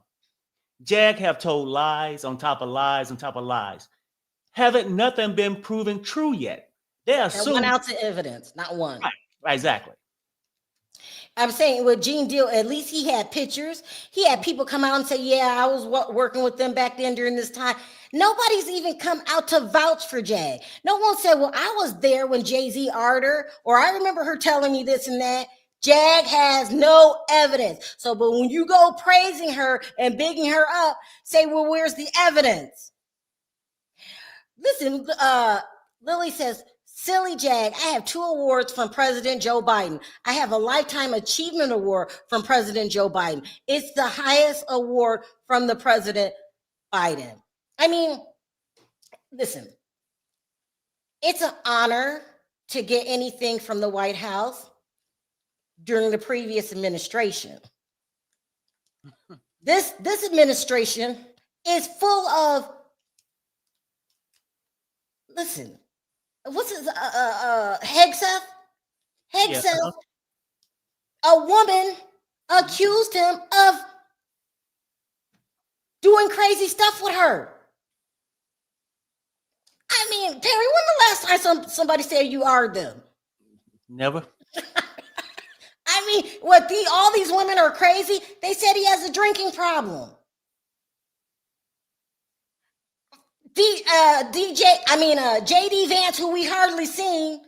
Jag have told lies on top of lies on top of lies. Haven't nothing been proven true yet. They are Not 1 ounce of evidence, not one. Right, exactly. I'm saying with Gene Deal, at least he had pictures. He had people come out and say, yeah, I was working with them back then during this time. Nobody's even come out to vouch for Jag. No one said, well, I was there when Jay-Z argued her, or I remember her telling me this and that. Jag has no evidence. So, but when you go praising her and bigging her up, say, well, where's the evidence? Listen, Lily says, silly Jag, I have 2 awards from President Joe Biden. I have a Lifetime Achievement Award from President Joe Biden. It's the highest award from the President Biden. I mean, listen, it's an honor to get anything from the White House during the previous administration. This administration is full of, listen, what's his Hegseth? Hegseth, a woman accused him of doing crazy stuff with her. I mean, Terry, when the last time somebody said you are them? Never. I mean, all these women are crazy? They said he has a drinking problem. JD Vance, who we hardly seen,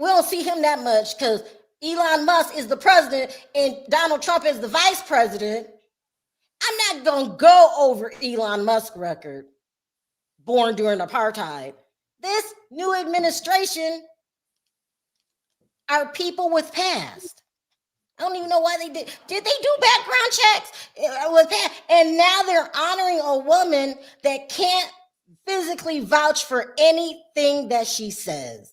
we don't see him that much because Elon Musk is the president and Donald Trump is the vice president. I'm not going to go over Elon Musk's record, born during apartheid. This new administration are people with past. I don't even know why they did. Did they do background checks with that? And now they're honoring a woman that can't physically vouch for anything that she says.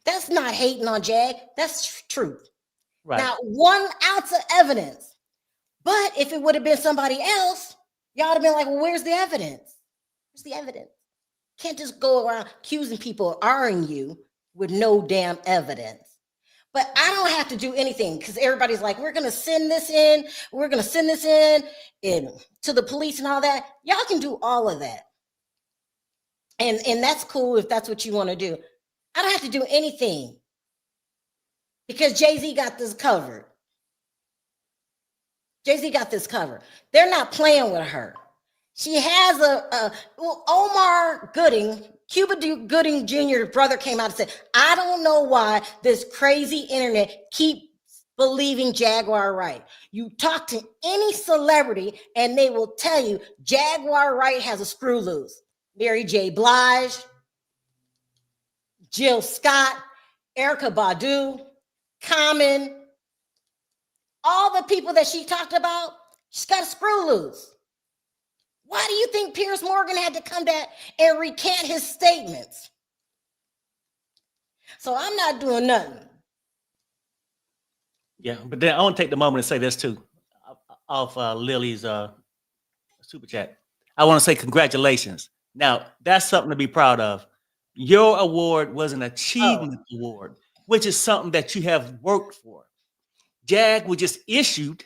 That's not hating on Jag. That's truth. Right. Not 1 ounce of evidence. But if it would have been somebody else, y'all would have been like, well, where's the evidence? Where's the evidence? Can't just go around accusing people of R-ing you with no damn evidence. But I don't have to do anything because everybody's like, we're going to send this in. We're going to send this in to the police and all that. Y'all can do all of that. And that's cool if that's what you want to do. I don't have to do anything because Jay-Z got this covered. Jay-Z got this covered. They're not playing with her. She has Omar Gooding, Cuba Gooding Jr.'s brother came out and said, I don't know why this crazy internet keeps believing Jaguar Wright. You talk to any celebrity and they will tell you Jaguar Wright has a screw loose. Mary J. Blige, Jill Scott, Erykah Badu, Common, all the people that she talked about, she's got a screw loose. Why do you think Piers Morgan had to come back and recant his statements? So I'm not doing nothing. Yeah, but then I want to take the moment and say this too, off Lily's super chat. I want to say congratulations. Now, that's something to be proud of. Your award was an achievement award, which is something that you have worked for. Jag was just issued,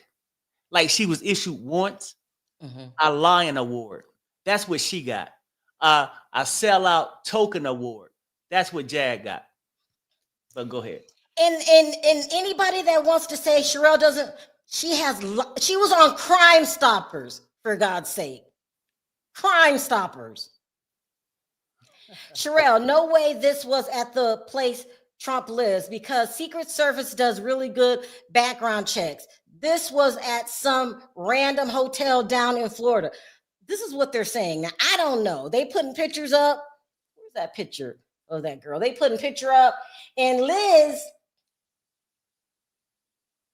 like she was issued once, a Lion Award. That's what she got. A sellout token award. That's what Jag got. But go ahead. And anybody that wants to say Sherelle doesn't, she was on Crime Stoppers, for God's sake. Crime Stoppers. Sherelle, no way this was at the place Trump lives, because Secret Service does really good background checks. This was at some random hotel down in Florida. This is what they're saying. Now, I don't know. They putting pictures up. Where's that picture of that girl? They putting picture up. And Liz,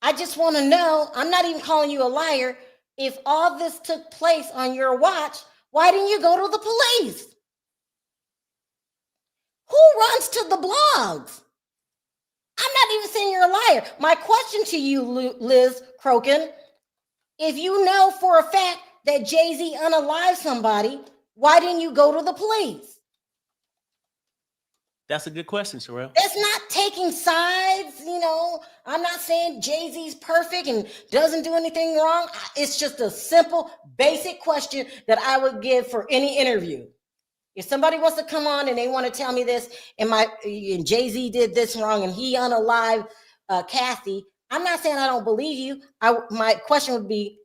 I just want to know, I'm not even calling you a liar. If all this took place on your watch, why didn't you go to the police? Who runs to the blogs? I'm not even saying you're a liar. My question to you, Liz Crokin, if you know for a fact that Jay-Z unalived somebody, why didn't you go to the police? That's a good question, Sherelle. That's not taking sides, you know. I'm not saying Jay-Z's perfect and doesn't do anything wrong. It's just a simple, basic question that I would give for any interview. If somebody wants to come on and they want to tell me this, and Jay-Z did this wrong and he unalived Kathy, I'm not saying I don't believe you. My question would be,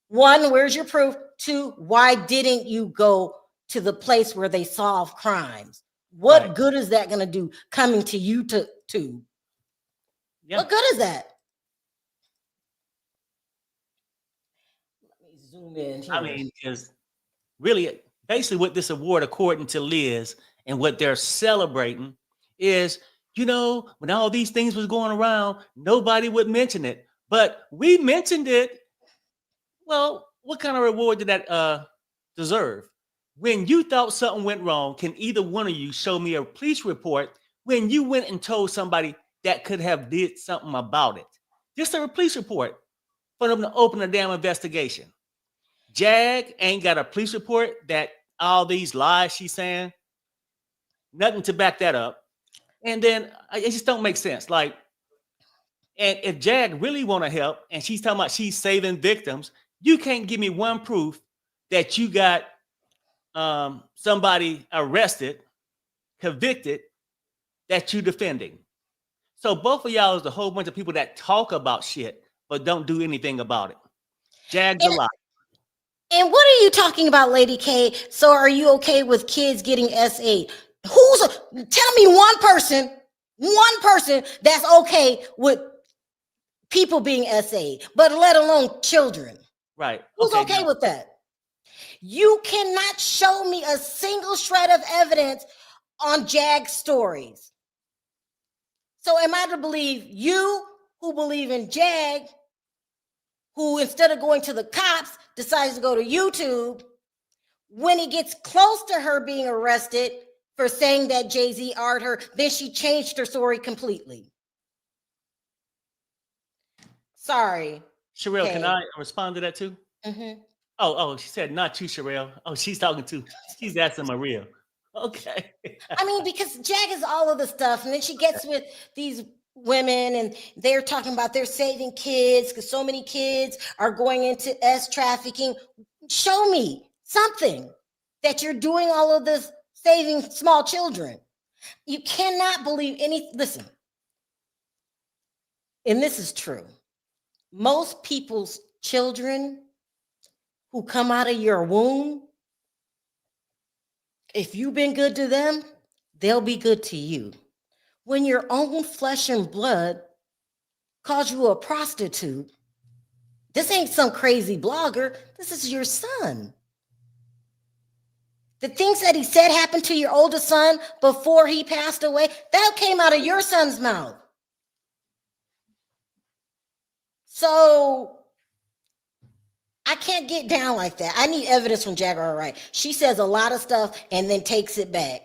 one, where's your proof? Two, why didn't you go to the place where they solve crimes? What good is that going to do coming to YouTube? Yeah. What good is that? Let me zoom in here. I mean, because really, basically what this award, according to Liz, and what they're celebrating is, you know, when all these things was going around, nobody would mention it. But we mentioned it. Well, what kind of reward did that deserve? When you thought something went wrong, can either one of you show me a police report when you went and told somebody that could have did something about it? Just a police report for them to open a damn investigation. Jag ain't got a police report that all these lies she's saying, nothing to back that up. And then it just don't make sense. Like, and if Jag really want to help and she's talking about she's saving victims, you can't give me one proof that you got somebody arrested, convicted, that you defending. So both of y'all is a whole bunch of people that talk about shit but don't do anything about it. Jag's a lie. And what are you talking about, Lady K? So are you okay with kids getting S8? Tell me one person that's okay with people being S8, but let alone children. Right. Who's okay with that? You cannot show me a single shred of evidence on Jag's stories. So am I to believe you, who believe in Jag, who instead of going to the cops decides to go to YouTube, when he gets close to her being arrested for saying that Jay-Z art her, then she changed her story completely? Sorry. Sherelle, okay. Can I respond to that too? Mm-hmm. Oh, she said not you, Sherelle. Oh, she's asking Maria. Okay. I mean, because Jag is all of the stuff, and then she gets with these women and they're talking about they're saving kids because so many kids are going into trafficking. Show me something that you're doing all of this saving small children. You cannot believe listen, and this is true. Most people's children who come out of your womb, if you've been good to them, they'll be good to you. When your own flesh and blood calls you a prostitute, this ain't some crazy blogger. This is your son. The things that he said happened to your oldest son before he passed away, that came out of your son's mouth. So I can't get down like that. I need evidence from Jaguar Wright. She says a lot of stuff and then takes it back.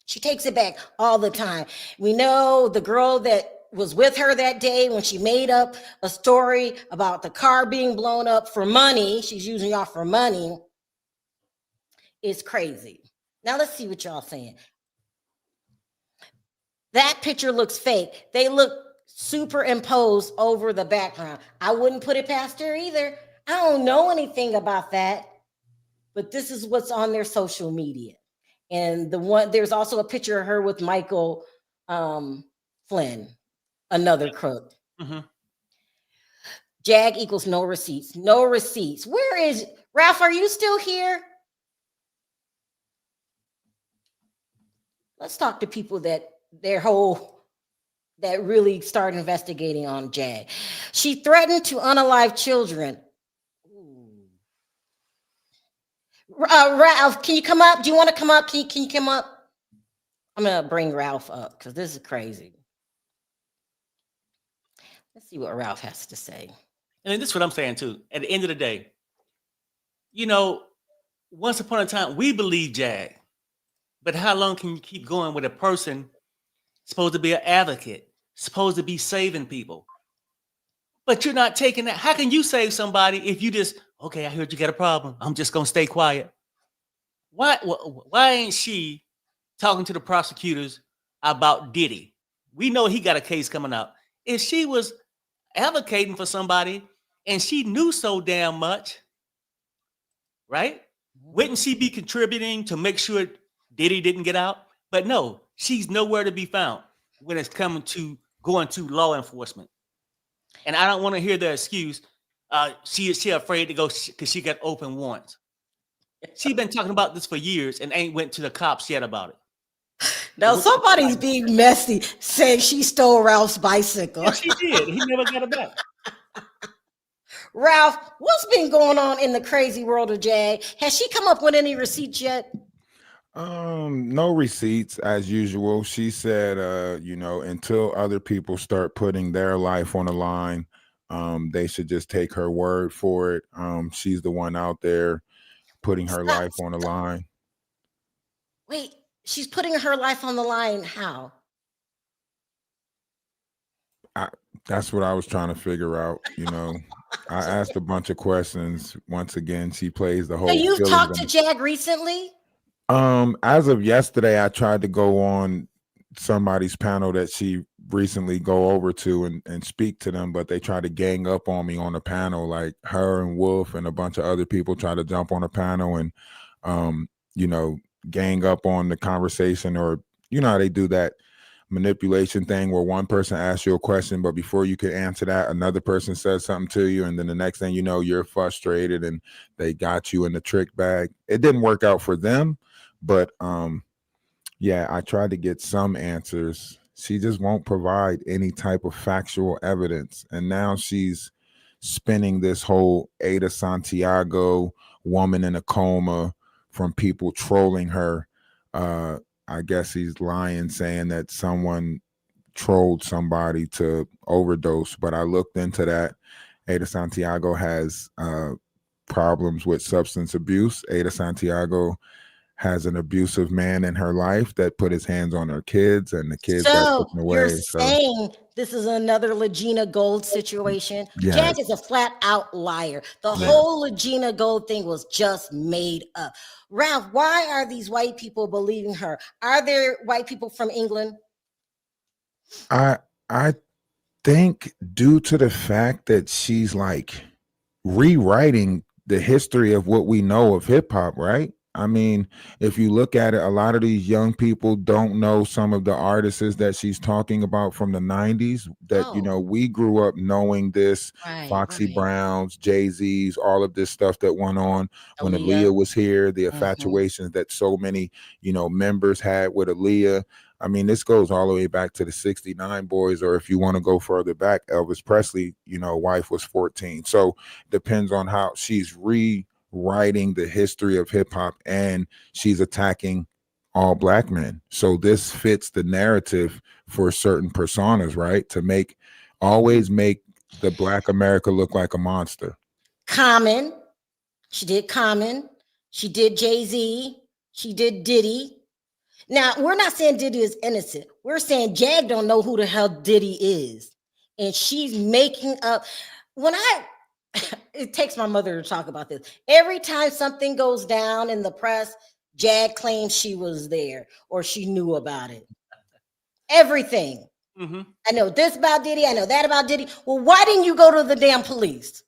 She takes it back all the time. We know the girl that was with her that day when she made up a story about the car being blown up for money. She's using y'all for money. It's crazy. Now let's see what y'all saying. That picture looks fake. They look superimposed over the background. I wouldn't put it past her either. I don't know anything about that, but this is what's on their social media. And there's also a picture of her with Michael Flynn, another crook. Mm-hmm. Jag equals no receipts. No receipts. Where is Ralph? Are you still here? Let's talk to people that really start investigating on Jag. She threatened to unalive children. Ralph, can you come up? Do you want to come up? Can you come up? I'm gonna bring Ralph up because this is crazy. Let's see what Ralph has to say. And this is what I'm saying too. At the end of the day, once upon a time we believed Jag, but how long can you keep going with a person supposed to be an advocate, supposed to be saving people, but you're not taking that? How can you save somebody if you just, okay, I heard you got a problem, I'm just gonna stay quiet? Why ain't she talking to the prosecutors about Diddy? We know he got a case coming out. If she was advocating for somebody and she knew so damn much, right? Wouldn't she be contributing to make sure Diddy didn't get out? But no, she's nowhere to be found when it's coming to going to law enforcement. And I don't want to hear the excuse, she afraid to go because she got open warrants. She's been talking about this for years and ain't went to the cops yet about it. Now somebody's being messy, saying she stole Ralph's bicycle. Yeah, she did. He never got it back. Ralph, what's been going on in the crazy world of Jag? Has she come up with any receipts yet? No receipts as usual. She said, until other people start putting their life on the line, they should just take her word for it. She's the one out there putting her life on the line. Wait, she's putting her life on the line. How? That's what I was trying to figure out. I asked a bunch of questions. Once again, she plays the whole. So you've talked to Jag recently? As of yesterday, I tried to go on somebody's panel that she recently go over to and speak to them, but they tried to gang up on me on the panel. Like her and Wolf and a bunch of other people tried to jump on the panel and, gang up on the conversation, or how they do that manipulation thing where one person asks you a question, but before you could answer that, another person says something to you, and then the next thing you know, you're frustrated and they got you in the trick bag. It didn't work out for them, but I tried to get some answers. She just won't provide any type of factual evidence, and now she's spinning this whole Ada Santiago woman in a coma from people trolling her. I guess he's lying, saying that someone trolled somebody to overdose. But I looked into that. Ada Santiago has problems with substance abuse. Ada Santiago has an abusive man in her life that put his hands on her kids, and the kids got taken away. You're saying this is another Legina Gold situation? Yes. Jag is a flat out liar. The whole Legina Gold thing was just made up. Ralph, why are these white people believing her? Are there white people from England? I think due to the fact that she's like rewriting the history of what we know of hip hop, right? I mean, if you look at it, a lot of these young people don't know some of the artists that she's talking about from the 90s that, we grew up knowing this, Foxy Browns, Jay-Z's, all of this stuff that went on when Aaliyah was here, the infatuations that so many, members had with Aaliyah. I mean, this goes all the way back to the 69 boys, or if you want to go further back, Elvis Presley, wife was 14. So depends on how she's rewriting the history of hip hop, and she's attacking all black men. So this fits the narrative for certain personas, right? To always make the black America look like a monster. Common. She did Common. She did Jay-Z. She did Diddy. Now, we're not saying Diddy is innocent. We're saying Jag don't know who the hell Diddy is. And she's making up. It takes my mother to talk about this. Every time something goes down in the press, Jag claims she was there or she knew about it. Everything. Mm-hmm. I know this about Diddy. I know that about Diddy. Well, why didn't you go to the damn police?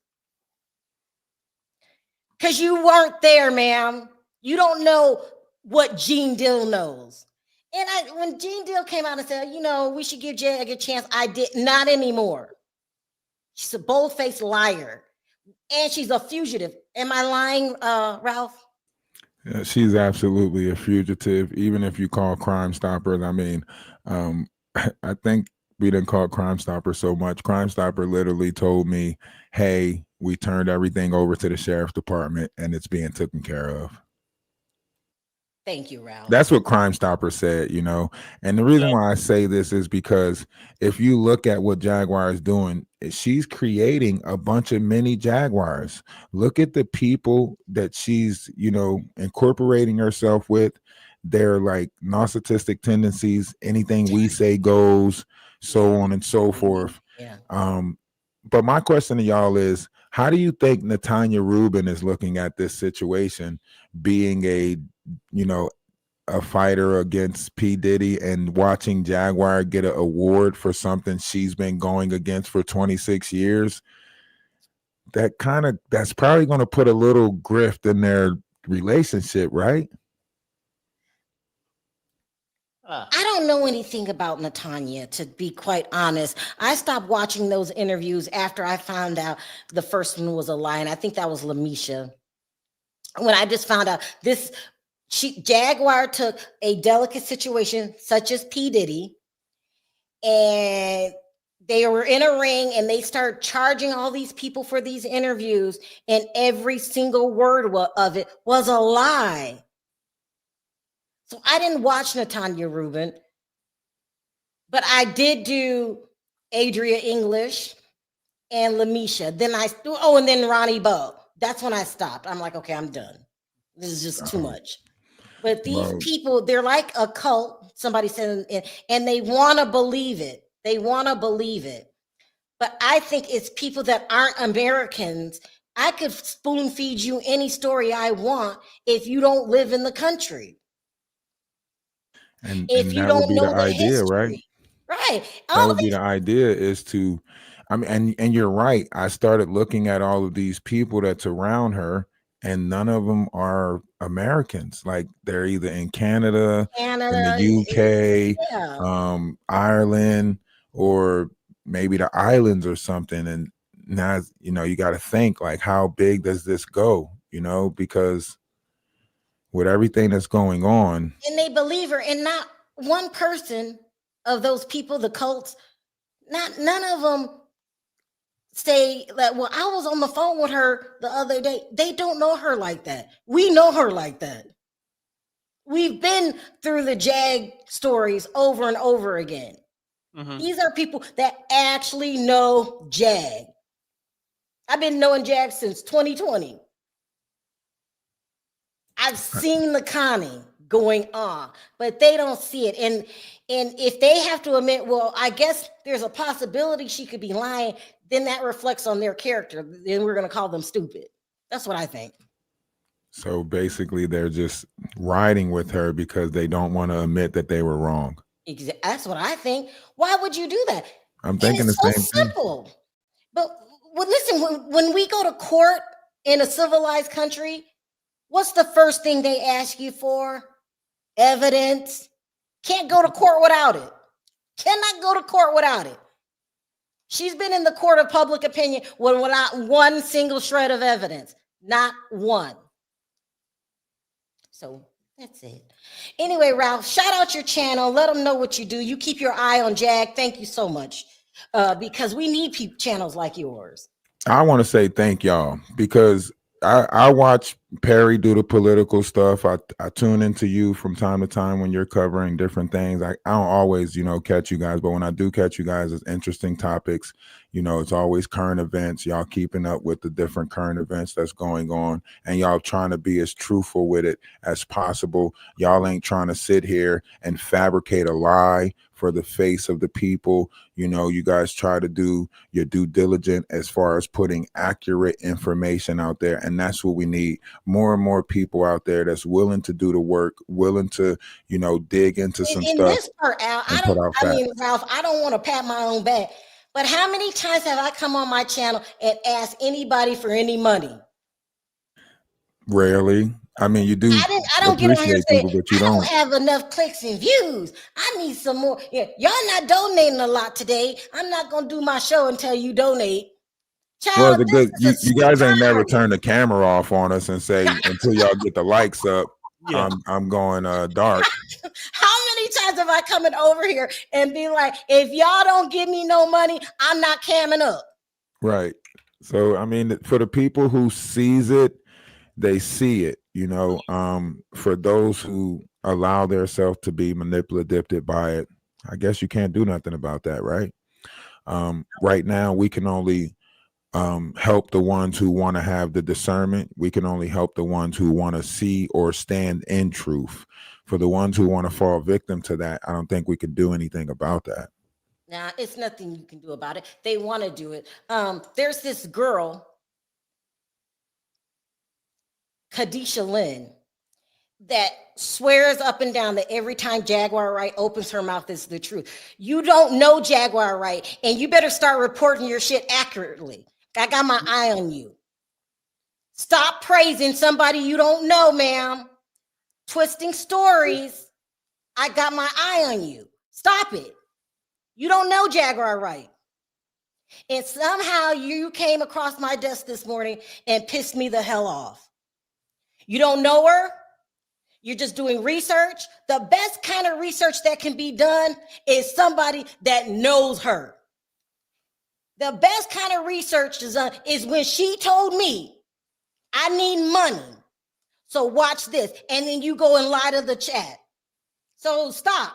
Because you weren't there, ma'am. You don't know what Gene Dill knows. And when Gene Deal came out and said, we should give Jag a chance, I did not anymore. She's a bold-faced liar. And she's a fugitive. Am I lying, Ralph? Yeah, she's absolutely a fugitive, even if you call Crime Stoppers. I mean, I think we didn't call Crime Stopper so much. Crime Stopper literally told me, hey, we turned everything over to the sheriff department and it's being taken care of. Thank you, Ralph. That's what Crime Stopper said, And the reason why I say this is because if you look at what Jaguar is doing, she's creating a bunch of mini Jaguars. Look at the people that she's, incorporating herself with. They're like narcissistic tendencies. Anything we say goes, so on and so forth. Yeah. But my question to y'all is, how do you think Natanya Rubin is looking at this situation, being a fighter against P. Diddy and watching Jaguar get an award for something she's been going against for 26 years? That's probably going to put a little grift in their relationship, right? I don't know anything about Natanya, to be quite honest. I stopped watching those interviews after I found out the first one was a lie, and I think that was Lamisha. When I just found out Jaguar took a delicate situation such as P. Diddy, and they were in a ring and they started charging all these people for these interviews, and every single word of it was a lie. So I didn't watch Natanya Rubin, but I did do Adria English and Lamisha. Then and then Ronnie Bo. That's when I stopped. I'm like, okay, I'm done. This is just too much. But these people, they're like a cult. Somebody said, and they want to believe it. They want to believe it. But I think it's people that aren't Americans. I could spoon feed you any story I want if you don't live in the country. And if you that don't would be know the idea, right? Right. That would be the idea, is to, and you're right. I started looking at all of these people that's around her, and none of them are Americans. Like, they're either in Canada, in the UK, Ireland, or maybe the islands or something. And now, you got to think, like, how big does this go? Because with everything that's going on, and they believe her, and not one person of those people, the cults, none of them say that, well, I was on the phone with her the other day. They don't know her like that. We know her like that. We've been through the Jag stories over and over again. Mm-hmm. These are people that actually know Jag. I've been knowing Jag since 2020. I've seen the conning going on, but they don't see it. And if they have to admit, well, I guess there's a possibility she could be lying, then that reflects on their character. Then we're going to call them stupid. That's what I think. So basically, they're just riding with her because they don't want to admit that they were wrong. That's what I think. Why would you do that? I'm thinking the same thing. Simple. But listen, when we go to court in a civilized country, what's the first thing they ask you for? Evidence. Can't go to court without it. Cannot go to court without it. She's been in the court of public opinion without one single shred of evidence. Not one. So that's it. Anyway, Ralph, shout out your channel. Let them know what you do. You keep your eye on Jag. Thank you so much. Because we need channels like yours. I want to say thank y'all, because I watch Perry do the political stuff. I tune into you from time to time when you're covering different things. I don't always, catch you guys, but when I do catch you guys, it's interesting topics. It's always current events. Y'all keeping up with the different current events that's going on, and y'all trying to be as truthful with it as possible. Y'all ain't trying to sit here and fabricate a lie for the face of the people. You guys try to do your due diligence as far as putting accurate information out there. And that's what we need. More and more people out there that's willing to do the work, willing to, dig into some stuff. In this part, Al, Ralph, I don't want to pat my own back, but how many times have I come on my channel and asked anybody for any money? Rarely. I mean, you do I don't get on here and appreciate say, people, but you I don't don't. have enough clicks and views. I need some more. Yeah, y'all not donating a lot today. I'm not gonna do my show until you donate. Well, Child, the this good is you a guys ain't never start. turned the camera off on us and say until y'all get the likes up, Yeah. I'm going dark. How many times have I coming over here and be like, if y'all don't give me no money, I'm not camming up. Right. So I mean, for the people who sees it, they see it. For those who allow themselves to be manipulated by it, I guess you can't do nothing about that, right? Right now, we can only help the ones who want to have the discernment. We can only help the ones who want to see or stand in truth. For the ones who want to fall victim to that, I don't think we can do anything about that. Now, it's nothing you can do about it. They want to do it. There's this girl, Kadisha Lynn, that swears up and down that every time Jaguar Wright opens her mouth is the truth. You don't know Jaguar Wright, and you better start reporting your shit accurately. I got my eye on you. Stop praising somebody you don't know, ma'am. Twisting stories. I got my eye on you. Stop it. You don't know Jaguar Wright. And somehow you came across my desk this morning and pissed me the hell off. You don't know her. You're just doing research. The best kind of research that can be done is somebody that knows her. The best kind of research is when she told me, I need money. So watch this. And then you go and lie to the chat. So stop.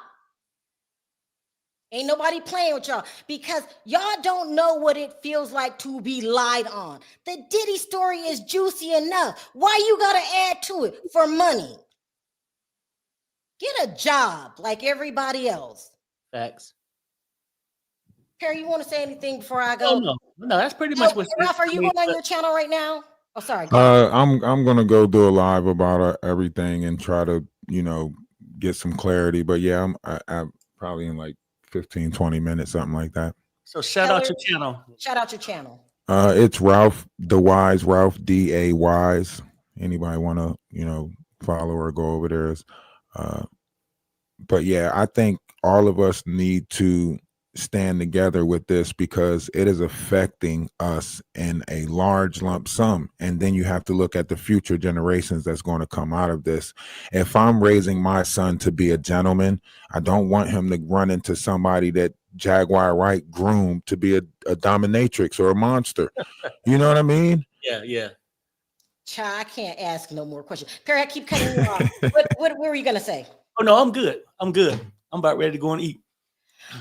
Ain't nobody playing with y'all because y'all don't know what it feels like to be lied on. The Diddy story is juicy enough. Why you gotta add to it for money? Get a job like everybody else. Facts. Perry, you want to say anything before I Oh go? no, that's pretty much what. Ralph, are you going on your channel right now? Oh, sorry. I'm gonna go do a live about everything and try to get some clarity. But yeah, I'm probably in like 15-20 minutes, something like that. So shout out your channel. Shout out your channel. It's Ralph the Wise, Ralph D.A. Wise. Anybody want to follow or go over there? But yeah, I think all of us need to stand together with this because it is affecting us in a large lump sum. And then you have to look at the future generations that's going to come out of this. If I'm raising my son to be a gentleman, I don't want him to run into somebody that Jaguar Wright groomed to be a dominatrix or a monster. You know what I mean? Yeah. Child, I can't ask no more questions. Perry, I keep cutting you off. What were you going to say? Oh no, I'm good. I'm about ready to go and eat.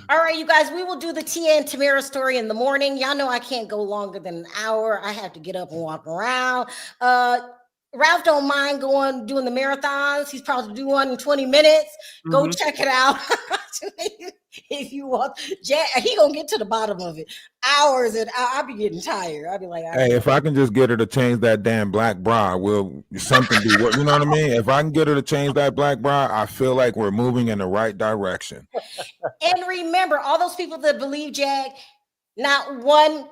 All right, you guys, we will do the Tia and Tamera story in the morning. Y'all know I can't go longer than an hour. I have to get up and walk around. Ralph don't mind doing the marathons. He's probably do one in 20 minutes. Go check it out. If you want, he gonna get to the bottom of it. Hours and I'll be getting tired. I'll be like, hey, if I can just get her to change that damn black bra, will something be what you know what I mean? If I can get her to change that black bra, I feel like we're moving in the right direction. And remember, all those people that believe Jag, not one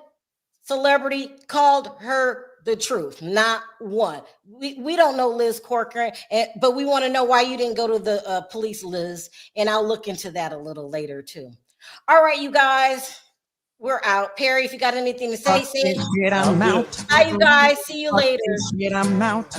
celebrity called her the truth. Not one. We don't know Liz Corcoran, but we want to know why you didn't go to the police, Liz. And I'll look into that a little later too. All right, you guys, we're out. Perry, if you got anything to say, say it. I'm out. Bye, you guys. See you later. I'm out.